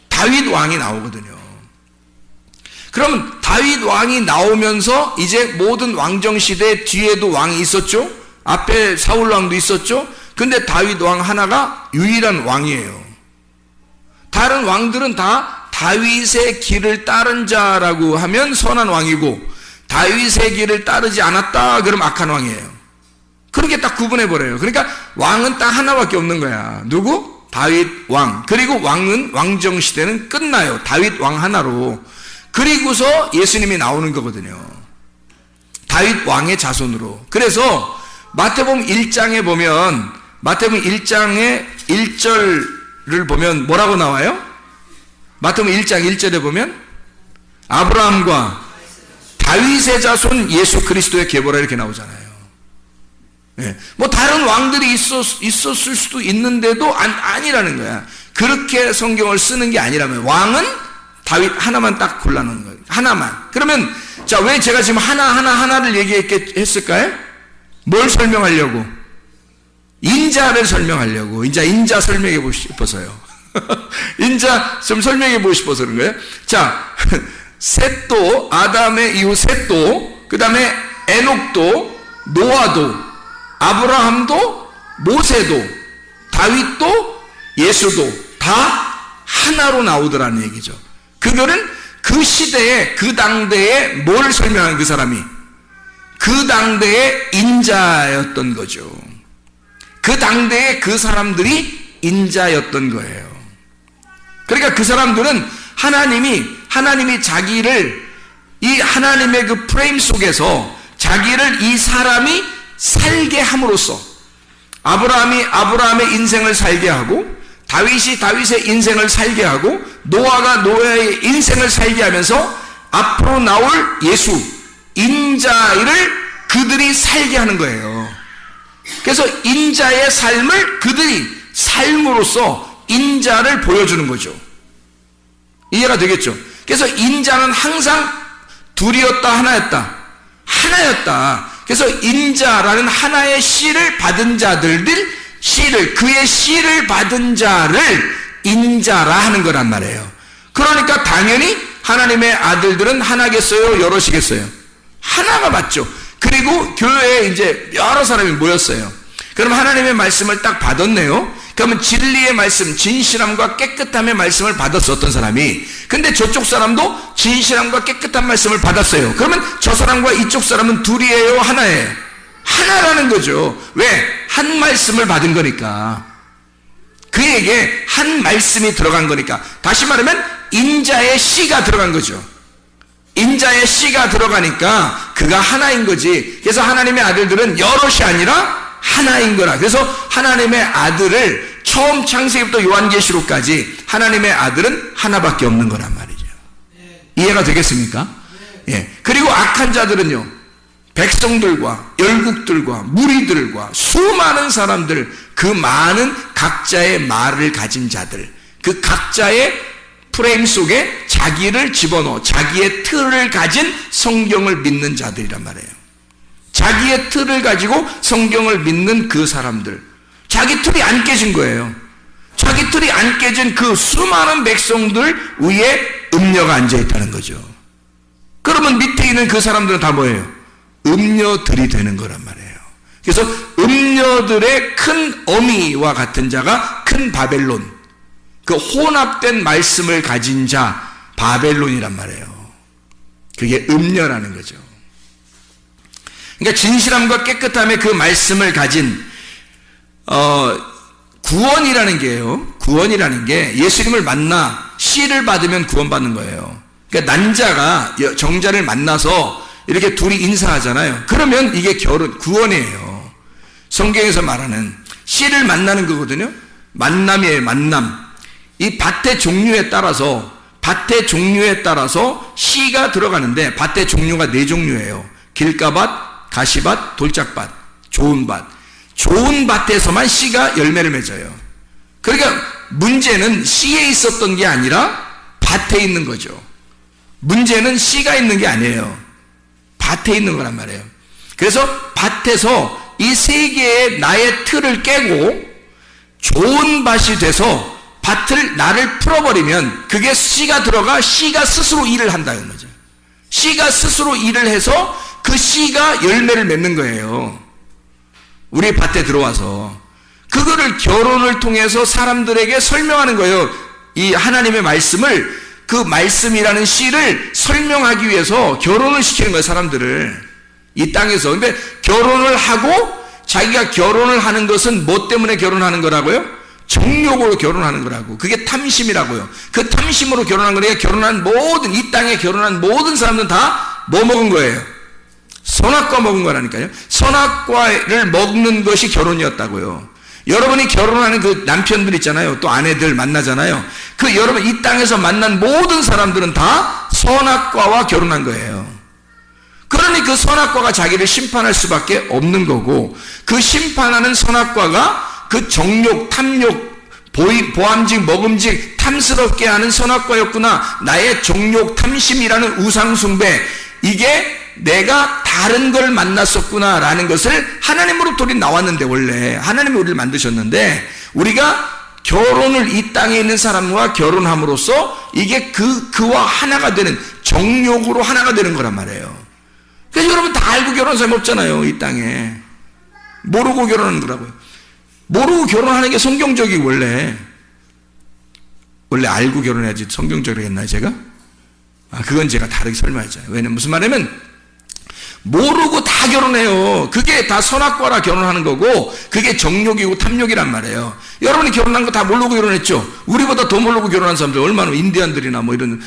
다윗 왕이 나오거든요. 그러면 다윗 왕이 나오면서 이제 모든 왕정시대 뒤에도 왕이 있었죠. 앞에 사울 왕도 있었죠. 근데 다윗 왕 하나가 유일한 왕이에요. 다른 왕들은 다 다윗의 길을 따른 자라고 하면 선한 왕이고, 다윗의 길을 따르지 않았다 그럼 악한 왕이에요. 그렇게 딱 구분해버려요. 그러니까 왕은 딱 하나밖에 없는 거야. 누구? 다윗 왕, 그리고 왕정 시대는 끝나요. 다윗 왕 하나로. 그리고서 예수님이 나오는 거거든요. 다윗 왕의 자손으로. 그래서 마태복음 1장에 보면, 마태복음 1장의 1절을 보면 뭐라고 나와요? 마태복음 1장 1절에 보면 아브라함과 다윗의 자손 예수 그리스도의 계보라 이렇게 나오잖아요. 예. 뭐 다른 왕들이 있었을 수도 있는데도 아니라는 거야. 그렇게 성경을 쓰는 게 아니라면, 왕은 다윗 하나만 딱 골라놓은 거예요. 하나만. 그러면 자, 왜 제가 지금 하나를 얘기했을까요? 뭘 설명하려고? 인자를 설명하려고. 인자 설명해 보고 싶어서요. 인자 좀 설명해 보고 싶어서 그런 거예요. 자, 셋도, 아담의 이후 셋도, 그 다음에 에녹도, 노아도, 아브라함도, 모세도, 다윗도, 예수도 다 하나로 나오더라는 얘기죠. 그거는 그 시대에, 그 당대에 뭘 설명한 그 사람이? 그 당대의 인자였던 거죠. 그 당대에 그 사람들이 인자였던 거예요. 그러니까 그 사람들은 하나님이 자기를, 이 하나님의 그 프레임 속에서 자기를 이 사람이 살게 함으로써, 아브라함의 인생을 살게 하고, 다윗의 인생을 살게 하고, 노아가 노아의 인생을 살게 하면서 앞으로 나올 예수, 인자를 그들이 살게 하는 거예요. 그래서 인자의 삶을 그들이 삶으로써 인자를 보여주는 거죠. 이해가 되겠죠? 그래서 인자는 항상 둘이었다, 하나였다. 그래서 인자라는 하나의 씨를 받은 그의 씨를 받은 자를 인자라 하는 거란 말이에요. 그러니까 당연히 하나님의 아들들은 하나겠어요? 여럿이겠어요? 하나가 맞죠. 그리고 교회에 이제 여러 사람이 모였어요. 그럼 하나님의 말씀을 딱 받았네요. 그러면 진리의 말씀, 진실함과 깨끗함의 말씀을 받았어, 어떤 사람이. 근데 저쪽 사람도 진실함과 깨끗한 말씀을 받았어요. 그러면 저 사람과 이쪽 사람은 둘이에요, 하나예요? 하나라는 거죠. 왜? 한 말씀을 받은 거니까. 그에게 한 말씀이 들어간 거니까. 다시 말하면 인자의 씨가 들어간 거죠. 인자의 씨가 들어가니까 그가 하나인 거지. 그래서 하나님의 아들들은 여럿이 아니라 하나인 거라. 그래서 하나님의 아들을 처음 창세기부터 요한계시록까지 하나님의 아들은 하나밖에 없는 거란 말이죠. 이해가 되겠습니까? 예. 그리고 악한 자들은요, 백성들과 열국들과 무리들과 수많은 사람들, 그 많은 각자의 말을 가진 자들, 그 각자의 프레임 속에 자기를 집어넣어 자기의 틀을 가진 성경을 믿는 자들이란 말이에요. 자기의 틀을 가지고 성경을 믿는 그 사람들, 자기 틀이 안 깨진 거예요. 자기 틀이 안 깨진 그 수많은 백성들 위에 음녀가 앉아있다는 거죠. 그러면 밑에 있는 그 사람들은 다 뭐예요? 음녀들이 되는 거란 말이에요. 그래서 음녀들의 큰 어미와 같은 자가 큰 바벨론, 그 혼합된 말씀을 가진 자, 바벨론이란 말이에요. 그게 음녀라는 거죠. 그러니까 진실함과 깨끗함의 그 말씀을 가진 구원이라는 게요. 구원이라는 게 예수님을 만나 씨를 받으면 구원받는 거예요. 그러니까 난자가 정자를 만나서 이렇게 둘이 인사하잖아요. 그러면 이게 구원이에요. 성경에서 말하는 씨를 만나는 거거든요. 만남이에요, 만남. 이 밭의 종류에 따라서 씨가 들어가는데, 밭의 종류가 4종류예요. 길가밭, 가시밭, 돌짝밭, 좋은 밭. 좋은 밭에서만 씨가 열매를 맺어요. 그러니까 문제는 씨에 있었던 게 아니라 밭에 있는 거죠. 문제는 씨가 있는 게 아니에요. 밭에 있는 거란 말이에요. 그래서 밭에서 이 세 개의 나의 틀을 깨고 좋은 밭이 돼서 나를 풀어버리면 그게 씨가 들어가 씨가 스스로 일을 한다는 거죠. 씨가 스스로 일을 해서 그 씨가 열매를 맺는 거예요. 우리 밭에 들어와서. 그거를 결혼을 통해서 사람들에게 설명하는 거예요. 이 하나님의 말씀을, 그 말씀이라는 씨를 설명하기 위해서 결혼을 시키는 거예요, 사람들을. 이 땅에서. 근데 결혼을 하고, 자기가 결혼을 하는 것은 뭐 때문에 결혼하는 거라고요? 정욕으로 결혼하는 거라고. 그게 탐심이라고요. 그 탐심으로 결혼한 거니까 결혼한 모든, 이 땅에 결혼한 모든 사람들은 다 뭐 먹은 거예요? 선악과 먹은 거라니까요. 선악과를 먹는 것이 결혼이었다고요. 여러분이 결혼하는 그 남편들 있잖아요. 또 아내들 만나잖아요. 그 여러분 이 땅에서 만난 모든 사람들은 다 선악과와 결혼한 거예요. 그러니 그 선악과가 자기를 심판할 수밖에 없는 거고, 그 심판하는 선악과가 그 정욕, 탐욕, 보암직, 먹음직, 탐스럽게 하는 선악과였구나. 나의 정욕, 탐심이라는 우상숭배, 이게 내가 다른 걸 만났었구나 라는 것을 하나님으로부터 우리 나왔는데, 원래 하나님이 우리를 만드셨는데, 우리가 결혼을 이 땅에 있는 사람과 결혼함으로써 이게 그와 하나가 되는, 정욕으로 하나가 되는 거란 말이에요. 그래서 여러분 다 알고 결혼한 사람이 없잖아요. 이 땅에 모르고 결혼하는 거라고요. 모르고 결혼하는 게 성경적이고, 원래 알고 결혼해야지 성경적으로 했나요 제가? 그건 제가 다르게 설명했잖아요. 왜냐면 무슨 말이냐면, 모르고 다 결혼해요. 그게 다 선악과라 결혼하는 거고, 그게 정욕이고 탐욕이란 말이에요. 여러분이 결혼한 거 다 모르고 결혼했죠? 우리보다 더 모르고 결혼한 사람들 얼마나, 인디안들이나 뭐 이런,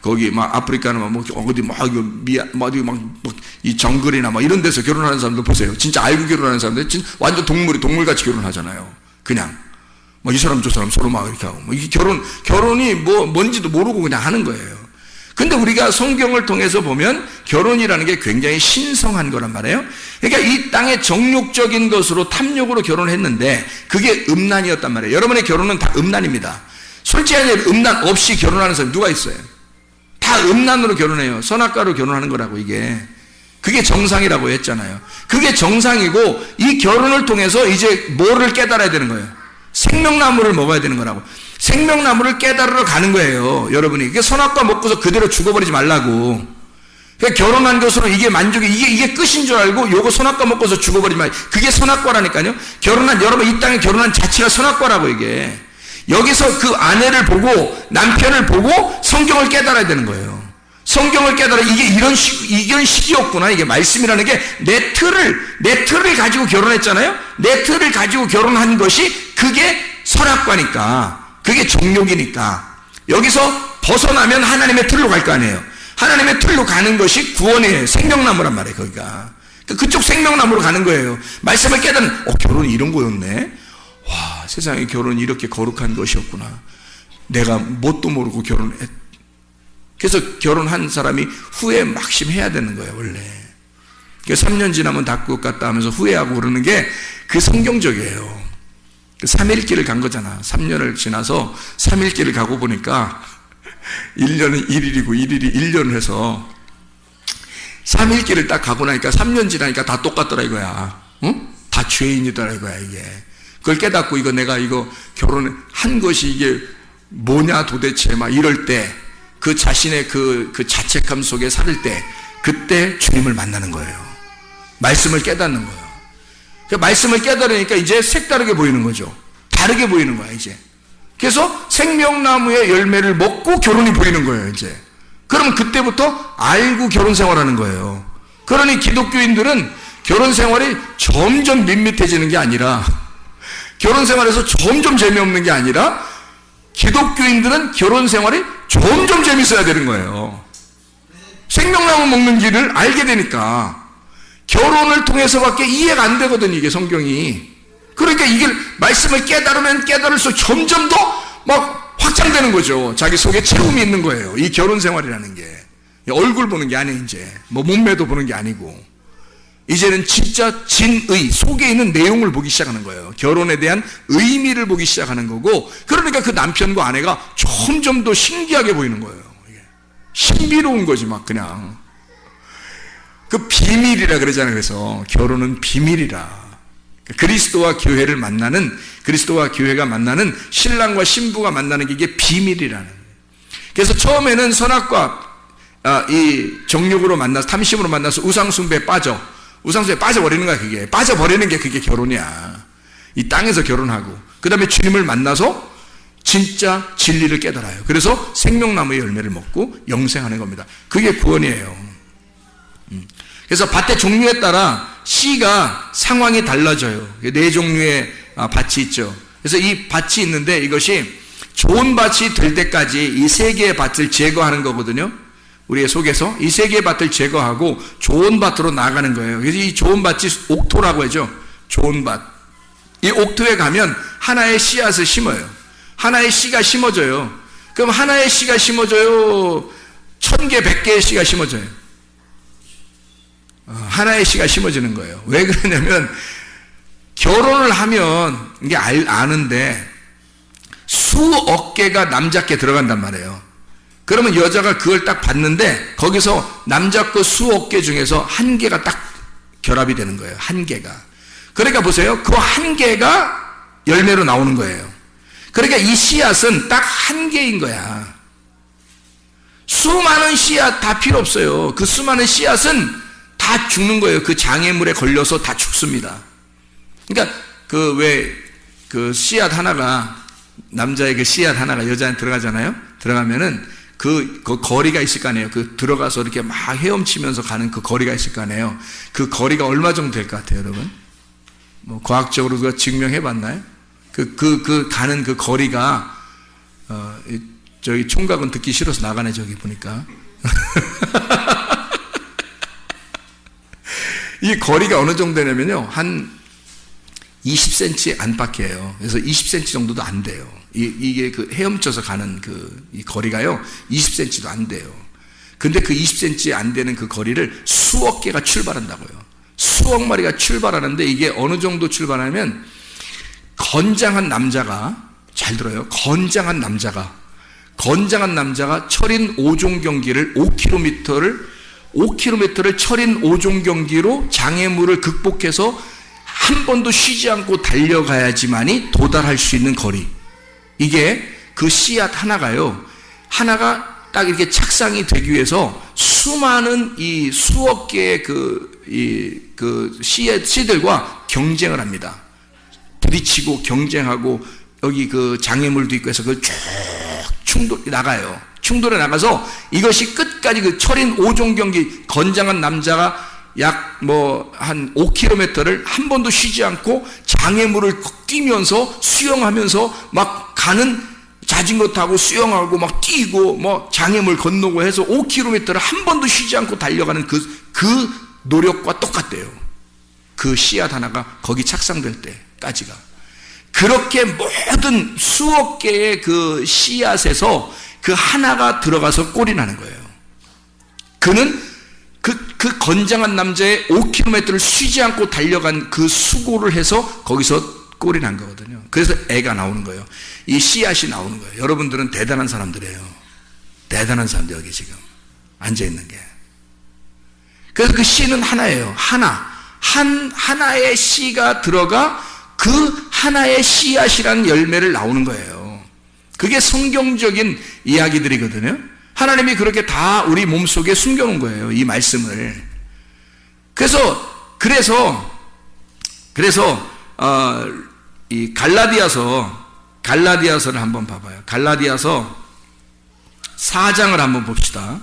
거기 아프리카나 어디 이 정글이나 이런 데서 결혼하는 사람들 보세요. 진짜 알고 결혼하는 사람들, 완전 동물같이 결혼하잖아요. 그냥. 이 사람 저 사람 서로 이렇게 하고. 이게 결혼이 뭔지도 모르고 그냥 하는 거예요. 근데 우리가 성경을 통해서 보면 결혼이라는 게 굉장히 신성한 거란 말이에요. 그러니까 이 땅의 정욕적인 것으로, 탐욕으로 결혼했는데 그게 음란이었단 말이에요. 여러분의 결혼은 다 음란입니다. 솔직히 음란 없이 결혼하는 사람이 누가 있어요? 다 음란으로 결혼해요. 선악과로 결혼하는 거라고. 그게 정상이라고 했잖아요. 그게 정상이고, 이 결혼을 통해서 이제 뭐를 깨달아야 되는 거예요? 생명나무를 먹어야 되는 거라고. 생명나무를 깨달으러 가는 거예요, 여러분이. 그게 선악과 먹고서 그대로 죽어버리지 말라고. 그러니까 결혼한 것으로 이게 만족이, 이게 끝인 줄 알고 요거 선악과 먹고서 죽어버리지 말. 그게 선악과라니까요. 여러분 이 땅에 결혼한 자체가 선악과라고. 이게 여기서 그 아내를 보고 남편을 보고 성경을 깨달아야 되는 거예요. 성경을 깨달아, 이게 이런 식이었구나. 이게 말씀이라는 게 내 틀을 가지고 결혼했잖아요. 내 틀을 가지고 결혼한 것이 그게 선악과니까, 그게 정욕이니까, 여기서 벗어나면 하나님의 틀로 갈 거 아니에요. 하나님의 틀로 가는 것이 구원이에요. 생명나무란 말이에요. 거기가 그쪽 생명나무로 가는 거예요. 말씀을 깨달은, 결혼이 이런 거였네. 와, 세상에 결혼이 이렇게 거룩한 것이었구나. 내가 뭣도 모르고 결혼했. 그래서 결혼한 사람이 후회 막심해야 되는 거예요, 원래. 3년 지나면 다 그것 같다 하면서 후회하고 그러는 게 그 성경적이에요. 3일 길을 간 거잖아. 3년을 지나서 3일 길을 가고 보니까 1년은 1일이고 1일이 1년을 해서 3일 길을 딱 가고 나니까 3년 지나니까 다 똑같더라 이거야. 응? 다 죄인이더라 이거야, 이게. 그걸 깨닫고 내가 결혼한 것이 이게 뭐냐 도대체 이럴 때, 그 자신의 그 자책감 속에 살을 때, 그때 주님을 만나는 거예요. 말씀을 깨닫는 거예요. 말씀을 깨달으니까 이제 색다르게 보이는 거죠. 다르게 보이는 거야, 이제. 그래서 생명나무의 열매를 먹고 결혼이 보이는 거예요, 이제. 그러면 그때부터 알고 결혼 생활하는 거예요. 그러니 기독교인들은 결혼 생활이 점점 밋밋해지는 게 아니라, 결혼 생활에서 점점 재미없는 게 아니라, 기독교인들은 결혼 생활이 점점 재밌어야 되는 거예요. 생명나무 먹는 길을 알게 되니까 결혼을 통해서밖에 이해가 안 되거든, 이게 성경이. 그러니까 이게 말씀을 깨달으면 깨달을수록 점점 더 확장되는 거죠. 자기 속에 채움이 있는 거예요, 이 결혼 생활이라는 게. 얼굴 보는 게 아니에요, 이제. 몸매도 보는 게 아니고. 이제는 진짜 진의, 속에 있는 내용을 보기 시작하는 거예요. 결혼에 대한 의미를 보기 시작하는 거고, 그러니까 그 남편과 아내가 점점 더 신기하게 보이는 거예요. 신비로운 거지, 그냥. 그 비밀이라 그러잖아요. 그래서 결혼은 비밀이라. 그리스도와 교회를 만나는, 그리스도와 교회가 만나는, 신랑과 신부가 만나는 게 이게 비밀이라는 거예요. 그래서 처음에는 선악과 이 정욕으로 만나서, 탐심으로 만나서 우상숭배에 빠져버리는 거야. 그게 빠져버리는 게 그게 결혼이야. 이 땅에서 결혼하고 그 다음에 주님을 만나서 진짜 진리를 깨달아요. 그래서 생명나무의 열매를 먹고 영생하는 겁니다. 그게 구원이에요. 그래서 밭의 종류에 따라 씨가 상황이 달라져요. 네 종류의 밭이 있죠. 그래서 이 밭이 있는데 이것이 좋은 밭이 될 때까지 이 세 개의 밭을 제거하는 거거든요. 우리의 속에서 이 세 개의 밭을 제거하고 좋은 밭으로 나아가는 거예요. 그래서 이 좋은 밭이 옥토라고 하죠. 좋은 밭. 이 옥토에 가면 하나의 씨앗을 심어요. 하나의 씨가 심어져요. 그럼 하나의 씨가 심어져요? 1000개, 100개의 씨가 심어져요. 하나의 씨가 심어지는 거예요. 왜 그러냐면 결혼을 하면 이게 아는데 수억 개가 남자께 들어간단 말이에요. 그러면 여자가 그걸 딱 봤는데 거기서 남자 거 수억 개 중에서 한 개가 딱 결합이 되는 거예요. 한 개가. 그러니까 보세요. 그 한 개가 열매로 나오는 거예요. 그러니까 이 씨앗은 딱 한 개인 거야. 수많은 씨앗 다 필요 없어요. 그 수많은 씨앗은 다 죽는 거예요. 그 장애물에 걸려서 다 죽습니다. 그러니까 그 씨앗 하나가 남자의 그 씨앗 하나가 여자한테 들어가잖아요. 들어가면은 그 거리가 있을 거 아니에요. 그 들어가서 이렇게 막 헤엄치면서 가는 그 거리가 있을 거 아니에요. 그 거리가 얼마 정도 될 것 같아요, 여러분? 뭐 과학적으로 그거 증명해 봤나요? 가는 그 거리가 저기 총각은 듣기 싫어서 나가네, 저기 보니까. 이 거리가 어느 정도 되냐면요. 한 20cm 안팎이에요. 그래서 20cm 정도도 안 돼요. 이게 그 헤엄쳐서 가는 이 거리가요. 20cm도 안 돼요. 근데 그 20cm 안 되는 그 거리를 수억 개가 출발한다고요. 수억 마리가 출발하는데 이게 어느 정도 출발하면 건장한 남자가, 잘 들어요. 건장한 남자가 철인 5종 경기를 5km를 철인 5종 경기로 장애물을 극복해서 한 번도 쉬지 않고 달려가야지만이 도달할 수 있는 거리. 이게 그 씨앗 하나가요. 하나가 딱 이렇게 착상이 되기 위해서 수많은 이 수억 개의 씨들과 경쟁을 합니다. 부딪히고 경쟁하고 여기 그 장애물도 있고 해서 그걸 쭉 충돌에 나가서 이것이 끝까지 그 철인 5종 경기 건장한 남자가 약 한 5km를 한 번도 쉬지 않고 장애물을 뛰면서 수영하면서 막 가는 자전거 타고 수영하고 막 뛰고 뭐 장애물 건너고 해서 5km를 한 번도 쉬지 않고 달려가는 그 노력과 똑같대요. 그 씨앗 하나가 거기 착상될 때까지가. 그렇게 모든 수억 개의 그 씨앗에서 그 하나가 들어가서 꼴이 나는 거예요. 그는 그 건장한 남자의 5km를 쉬지 않고 달려간 그 수고를 해서 거기서 꼴이 난 거거든요. 그래서 애가 나오는 거예요. 이 씨앗이 나오는 거예요. 여러분들은 대단한 사람들이에요. 대단한 사람들 여기 지금 앉아있는 게. 그래서 그 씨는 하나예요. 하나의 씨가 들어가 그 하나의 씨앗이라는 열매를 나오는 거예요. 그게 성경적인 이야기들이거든요. 하나님이 그렇게 다 우리 몸속에 숨겨놓은 거예요. 이 말씀을. 그래서 이 갈라디아서를 한번 봐봐요. 갈라디아서 4장을 한번 봅시다.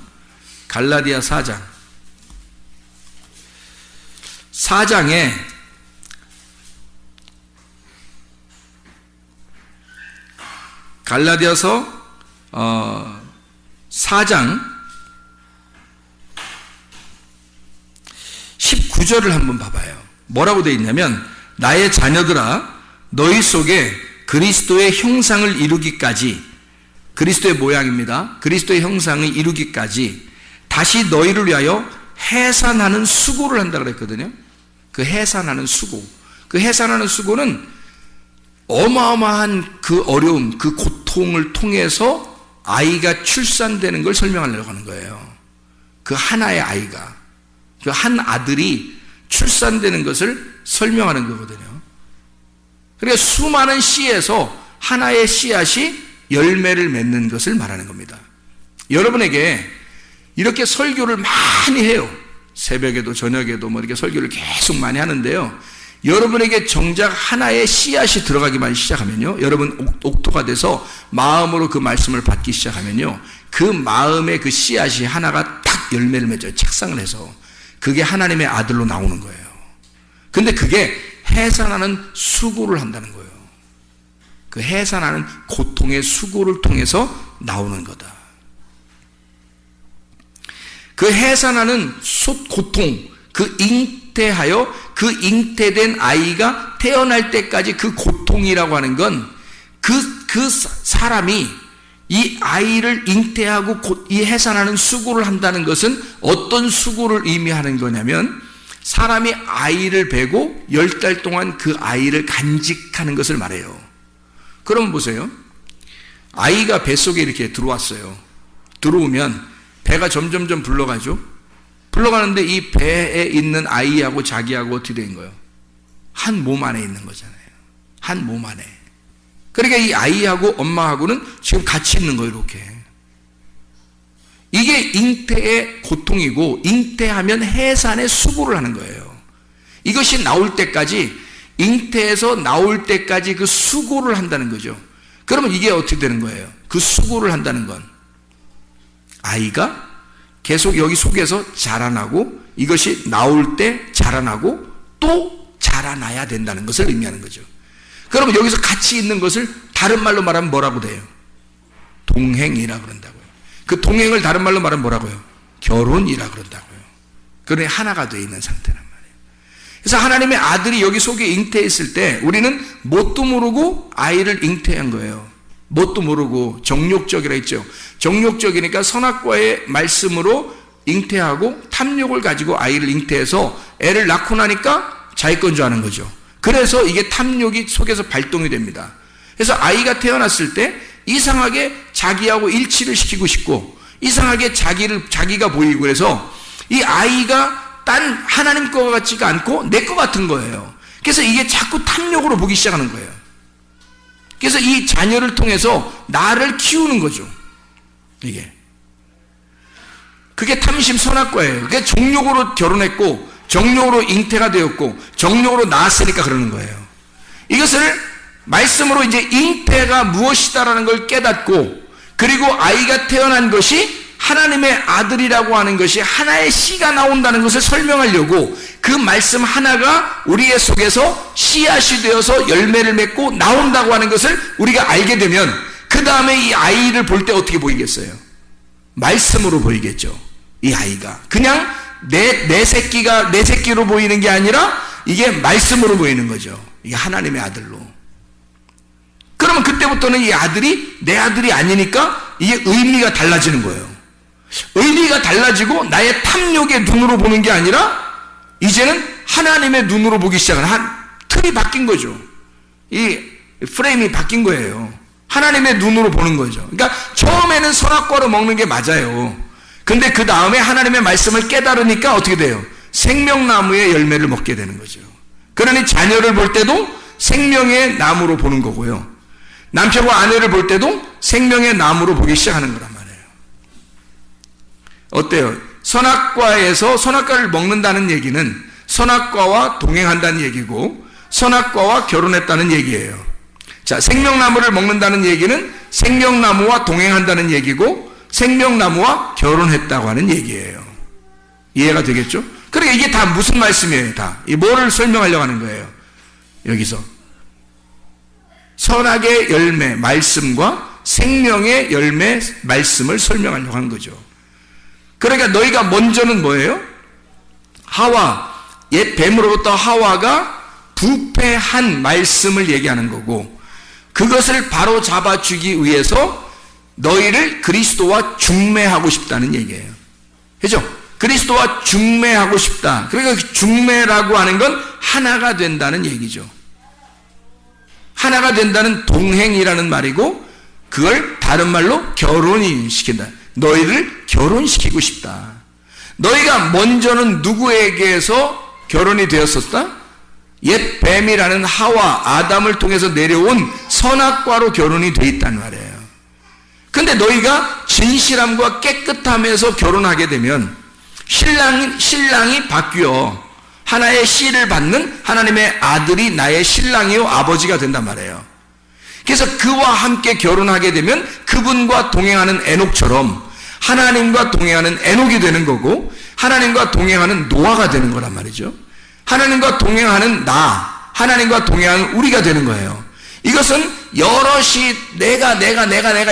갈라디아 4장. 4장에 갈라디아서 4장 19절을 한번 봐봐요. 뭐라고 되어 있냐면 나의 자녀들아 너희 속에 그리스도의 형상을 이루기까지, 그리스도의 모양입니다. 그리스도의 형상을 이루기까지 다시 너희를 위하여 해산하는 수고를 한다 그랬거든요. 그 해산하는 수고. 그 해산하는 수고는 어마어마한 그 어려움, 그 고통을 통해서 아이가 출산되는 걸 설명하려고 하는 거예요. 그 하나의 아이가, 그 한 아들이 출산되는 것을 설명하는 거거든요. 그러니까 수많은 씨에서 하나의 씨앗이 열매를 맺는 것을 말하는 겁니다. 여러분에게 이렇게 설교를 많이 해요. 새벽에도 저녁에도 뭐 이렇게 설교를 계속 많이 하는데요. 여러분에게 정작 하나의 씨앗이 들어가기만 시작하면요, 여러분 옥토가 돼서 마음으로 그 말씀을 받기 시작하면요, 그 마음의 그 씨앗이 하나가 딱 열매를 맺어요. 착상을 해서. 그게 하나님의 아들로 나오는 거예요. 근데 그게 해산하는 수고를 한다는 거예요. 그 해산하는 고통의 수고를 통해서 나오는 거다. 그 해산하는 고통, 그 잉태하여 그 잉태된 아이가 태어날 때까지 그 고통이라고 하는 건 그 사람이 이 아이를 잉태하고 이 해산하는 수고를 한다는 것은 어떤 수고를 의미하는 거냐면 사람이 아이를 베고 10달 동안 그 아이를 간직하는 것을 말해요. 그럼 보세요. 아이가 뱃속에 이렇게 들어왔어요. 들어오면 배가 점점점 불러가죠. 불러가는데 이 배에 있는 아이하고 자기하고 어떻게 된 거예요? 한 몸 안에 있는 거잖아요. 한 몸 안에. 그러니까 이 아이하고 엄마하고는 지금 같이 있는 거예요. 이렇게. 이게 잉태의 고통이고 잉태하면 해산의 수고를 하는 거예요. 이것이 나올 때까지, 잉태에서 나올 때까지 그 수고를 한다는 거죠. 그러면 이게 어떻게 되는 거예요? 그 수고를 한다는 건 아이가 계속 여기 속에서 자라나고 이것이 나올 때 자라나고 또 자라나야 된다는 것을 의미하는 거죠. 그러면 여기서 같이 있는 것을 다른 말로 말하면 뭐라고 돼요? 동행이라 그런다고요. 그 동행을 다른 말로 말하면 뭐라고요? 결혼이라 그런다고요. 그러니 하나가 되어 있는 상태란 말이에요. 그래서 하나님의 아들이 여기 속에 잉태했을 때 우리는 뭣도 모르고 아이를 잉태한 거예요. 뭣도 모르고 정욕적이라 했죠. 정욕적이니까 선악과의 말씀으로 잉태하고 탐욕을 가지고 아이를 잉태해서 애를 낳고 나니까 자기 건 줄 아는 거죠. 그래서 이게 탐욕이 속에서 발동이 됩니다. 그래서 아이가 태어났을 때 이상하게 자기하고 일치를 시키고 싶고 이상하게 자기가 보이고 그래서 이 아이가 딴 하나님 거 같지가 않고 내 거 같은 거예요. 그래서 이게 자꾸 탐욕으로 보기 시작하는 거예요. 그래서 이 자녀를 통해서 나를 키우는 거죠. 그게 탐심 선악과예요. 그게 정욕으로 결혼했고 정욕으로 잉태가 되었고 정욕으로 낳았으니까 그러는 거예요. 이것을 말씀으로 이제 잉태가 무엇이다라는 걸 깨닫고 그리고 아이가 태어난 것이 하나님의 아들이라고 하는 것이 하나의 씨가 나온다는 것을 설명하려고 그 말씀 하나가 우리의 속에서 씨앗이 되어서 열매를 맺고 나온다고 하는 것을 우리가 알게 되면 그 다음에 이 아이를 볼 때 어떻게 보이겠어요? 말씀으로 보이겠죠. 이 아이가 그냥 내 새끼로 보이는 게 아니라 이게 말씀으로 보이는 거죠. 이게 하나님의 아들로. 그러면 그때부터는 이 아들이 내 아들이 아니니까 이게 의미가 달라지는 거예요. 의미가 달라지고 나의 탐욕의 눈으로 보는 게 아니라 이제는 하나님의 눈으로 보기 시작하는 틀이 바뀐 거죠. 이 프레임이 바뀐 거예요. 하나님의 눈으로 보는 거죠. 그러니까 처음에는 선악과로 먹는 게 맞아요. 근데 그 다음에 하나님의 말씀을 깨달으니까 어떻게 돼요? 생명나무의 열매를 먹게 되는 거죠. 그러니 자녀를 볼 때도 생명의 나무로 보는 거고요. 남편과 아내를 볼 때도 생명의 나무로 보기 시작하는 거란 말이에요. 어때요? 선악과에서 선악과를 먹는다는 얘기는 선악과와 동행한다는 얘기고 선악과와 결혼했다는 얘기예요. 자, 생명나무를 먹는다는 얘기는 생명나무와 동행한다는 얘기고 생명나무와 결혼했다고 하는 얘기예요. 이해가 되겠죠? 그러니까 이게 다 무슨 말씀이에요? 다. 이 뭐를 설명하려고 하는 거예요? 여기서 선악의 열매 말씀과 생명의 열매 말씀을 설명하려고 하는 거죠. 그러니까 너희가 먼저는 뭐예요? 하와, 옛 뱀으로부터 하와가 부패한 말씀을 얘기하는 거고 그것을 바로 잡아주기 위해서 너희를 그리스도와 중매하고 싶다는 얘기예요. 그죠? 그리스도와 중매하고 싶다. 그러니까 중매라고 하는 건 하나가 된다는 얘기죠. 하나가 된다는 동행이라는 말이고 그걸 다른 말로 결혼이 시킨다. 너희를 결혼시키고 싶다. 너희가 먼저는 누구에게서 결혼이 되었었다? 옛 뱀이라는 하와 아담을 통해서 내려온 선악과로 결혼이 돼 있단 말이에요. 근데 너희가 진실함과 깨끗함에서 결혼하게 되면 신랑이 바뀌어 하나의 씨를 받는 하나님의 아들이 나의 신랑이요 아버지가 된단 말이에요. 그래서 그와 함께 결혼하게 되면 그분과 동행하는 에녹처럼 하나님과 동행하는 에녹이 되는 거고 하나님과 동행하는 노아가 되는 거란 말이죠. 하나님과 동행하는 하나님과 동행하는 우리가 되는 거예요. 이것은 여럿이 내가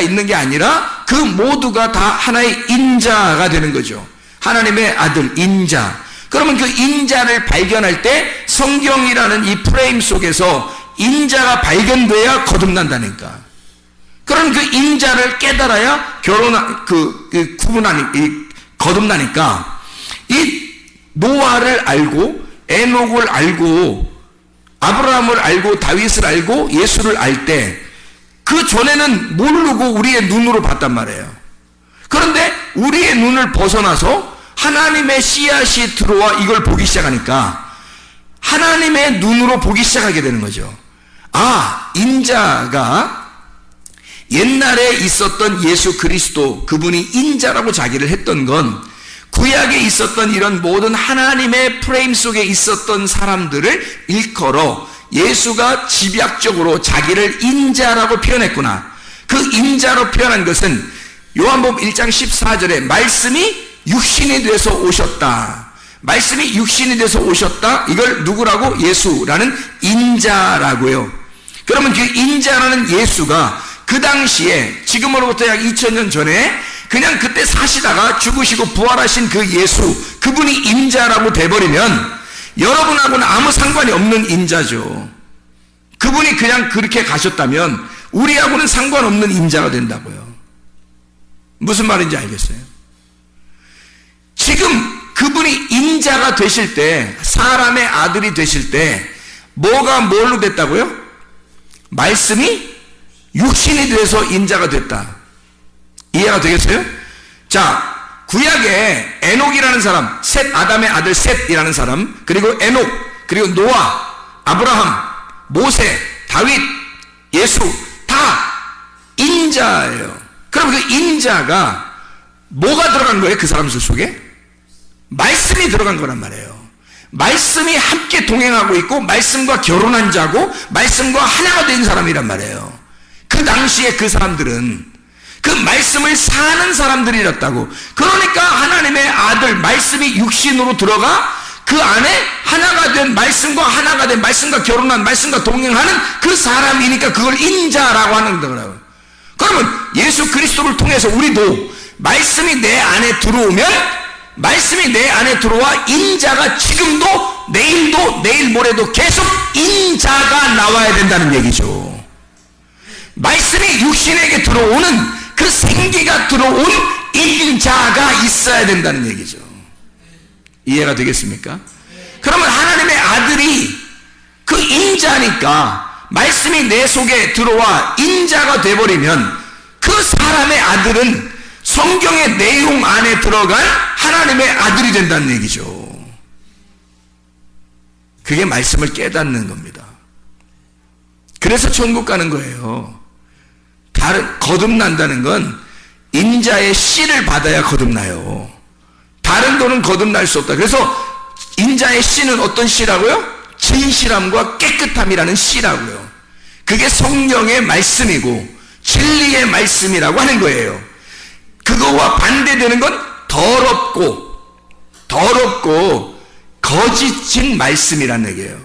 있는 게 아니라 그 모두가 다 하나의 인자가 되는 거죠. 하나님의 아들 인자. 그러면 그 인자를 발견할 때 성경이라는 이 프레임 속에서 인자가 발견돼야 거듭난다니까. 그런 그 인자를 깨달아야 거듭나니까 이 노아를 알고 에녹을 알고 아브라함을 알고 다윗을 알고 예수를 알 때 그 전에는 모르고 우리의 눈으로 봤단 말이에요. 그런데 우리의 눈을 벗어나서 하나님의 씨앗이 들어와 이걸 보기 시작하니까 하나님의 눈으로 보기 시작하게 되는 거죠. 아, 인자가 옛날에 있었던 예수 그리스도, 그분이 인자라고 자기를 했던 건 구약에 있었던 이런 모든 하나님의 프레임 속에 있었던 사람들을 일컬어 예수가 집약적으로 자기를 인자라고 표현했구나. 그 인자로 표현한 것은 요한복음 1장 14절에 말씀이 육신이 돼서 오셨다. 말씀이 육신이 돼서 오셨다. 이걸 누구라고? 예수라는 인자라고요. 그러면 그 인자라는 예수가 그 당시에 지금으로부터 약 2000년 전에 그냥 그때 사시다가 죽으시고 부활하신 그 예수, 그분이 인자라고 돼버리면 여러분하고는 아무 상관이 없는 인자죠. 그분이 그냥 그렇게 가셨다면 우리하고는 상관없는 인자가 된다고요. 무슨 말인지 알겠어요? 지금 그분이 인자가 되실 때, 사람의 아들이 되실 때 뭐가 뭘로 됐다고요? 말씀이 육신이 돼서 인자가 됐다. 이해가 되겠어요? 자, 구약에 에녹이라는 사람, 셋, 아담의 아들 셋이라는 사람, 그리고 에녹, 그리고 노아, 아브라함, 모세, 다윗, 예수 다 인자예요. 그럼 그 인자가 뭐가 들어간 거예요? 그 사람들 속에? 말씀이 들어간 거란 말이에요. 말씀이 함께 동행하고 있고 말씀과 결혼한 자고 말씀과 하나가 된 사람이란 말이에요. 그 당시에 그 사람들은 그 말씀을 사는 사람들이었다고. 그러니까 하나님의 아들 말씀이 육신으로 들어가 그 안에 하나가 된 말씀과 하나가 된 말씀과 결혼한 말씀과 동행하는 그 사람이니까 그걸 인자라고 하는 거라고요. 그러면 예수 그리스도를 통해서 우리도 말씀이 내 안에 들어오면 말씀이 내 안에 들어와 인자가 지금도 내일도 내일 모레도 계속 인자가 나와야 된다는 얘기죠. 말씀이 육신에게 들어오는 그 생기가 들어온 인자가 있어야 된다는 얘기죠. 이해가 되겠습니까? 그러면 하나님의 아들이 그 인자니까 말씀이 내 속에 들어와 인자가 돼버리면 그 사람의 아들은 성경의 내용 안에 들어간 하나님의 아들이 된다는 얘기죠. 그게 말씀을 깨닫는 겁니다. 그래서 천국 가는 거예요. 거듭난다는 건 인자의 씨를 받아야 거듭나요. 다른 도는 거듭날 수 없다. 그래서 인자의 씨는 어떤 씨라고요? 진실함과 깨끗함이라는 씨라고요. 그게 성령의 말씀이고 진리의 말씀이라고 하는 거예요. 그거와 반대되는 건 더럽고 거짓인 말씀이라는 얘기예요.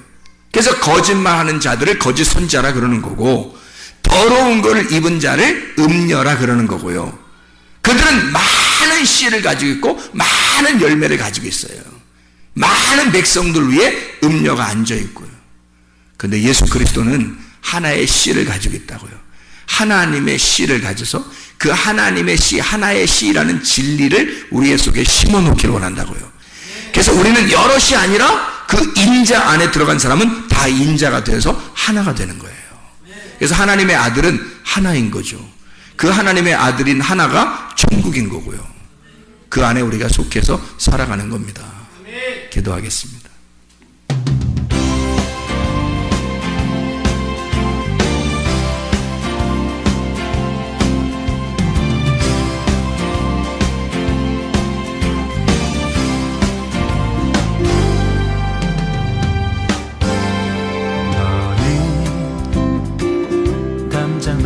그래서 거짓말하는 자들을 거짓 선자라 그러는 거고 더러운 것을 입은 자를 음녀라 그러는 거고요. 그들은 많은 씨를 가지고 있고 많은 열매를 가지고 있어요. 많은 백성들 위에 음녀가 앉아 있고요. 그런데 예수 그리스도는 하나의 씨를 가지고 있다고요. 하나님의 씨를 가져서 그 하나님의 씨, 하나의 씨라는 진리를 우리의 속에 심어놓기를 원한다고요. 그래서 우리는 여럿이 아니라 그 인자 안에 들어간 사람은 다 인자가 되어서 하나가 되는 거예요. 그래서 하나님의 아들은 하나인 거죠. 그 하나님의 아들인 하나가 천국인 거고요. 그 안에 우리가 속해서 살아가는 겁니다. 기도하겠습니다.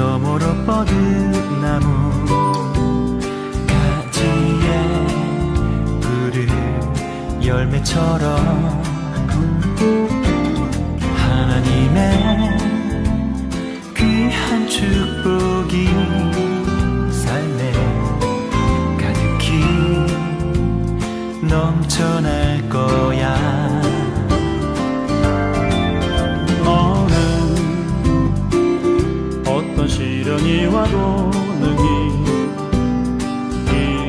너머로 뻗은 나무 가지에 푸른 열매처럼 하나님의 귀한 와도 능히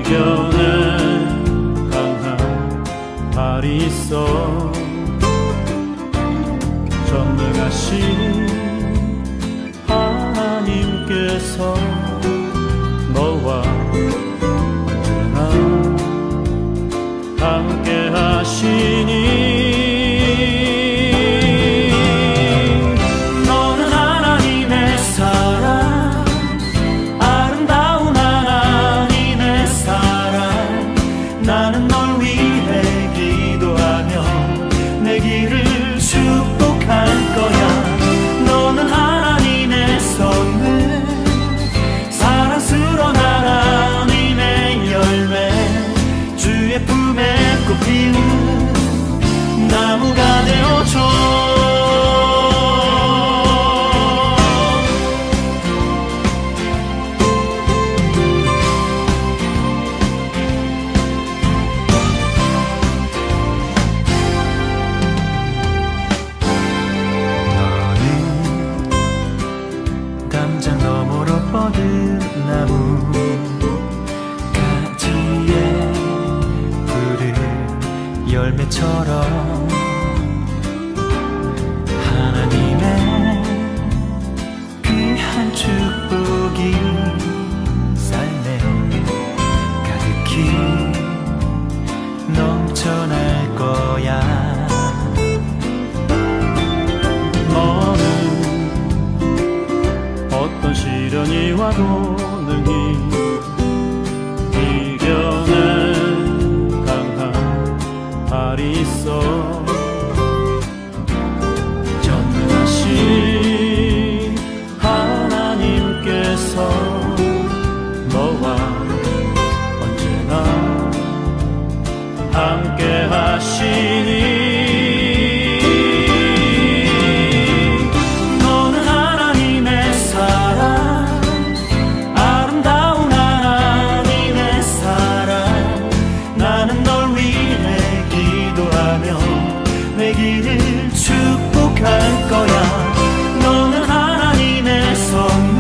이겨낸 강한 발이 있어. 전능하신 하나님께서 너와 언제나 함께 하시니 너는 하나님의 사랑, 아름다운 하나님의 사랑. 나는 널 위해 기도하며 내 길을 축복할 거야. 너는 하나님의 선물, 사랑스러운 하나님의 열매, 주의 품에 꽃 피우는 나무가 되어줘. 담장 너머로 뻗은 나무 가지에 푸른 열매처럼 하나님의 귀한 축복이 삶에 가득히 넘쳐날 거야. 너는 어떤 시련이 와도 능히 이겨낸 강한 발이 있어. 전능하신 하나님께서 너와 언제나 함께 하시니 내 길을 축복할 거야. 너는 하나님의 선물,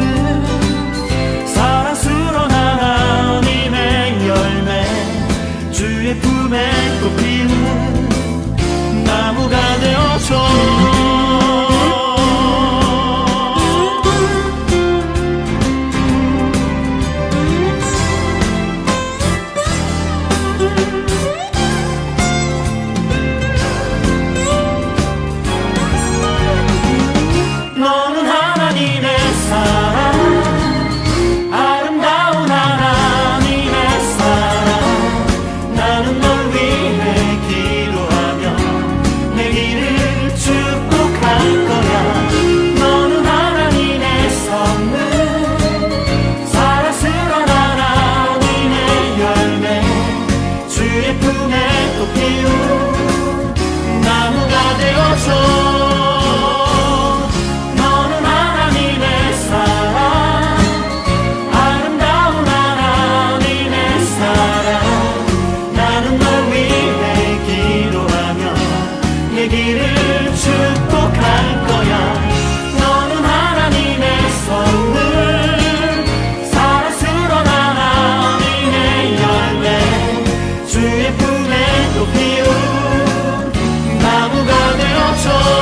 사랑스러운 하나님의 열매, 주의 품에 꽃 피우는 나무가 되어줘. 너는 하나님의 사랑, 아름다운 하나님의 사랑. 나는 널 위해 기도하며 내 길을 축복할 거야. 너는 하나님의 선물, 사랑스러운 하나님의 열매, 주의 품에 꽃 피운 나무가 되어줘. 내 길을 축복할 거야. 너는 하나님의 선물, 사랑스러운 하나님의 열매, 주의 품에 꽃 피운 나무가 되어줘.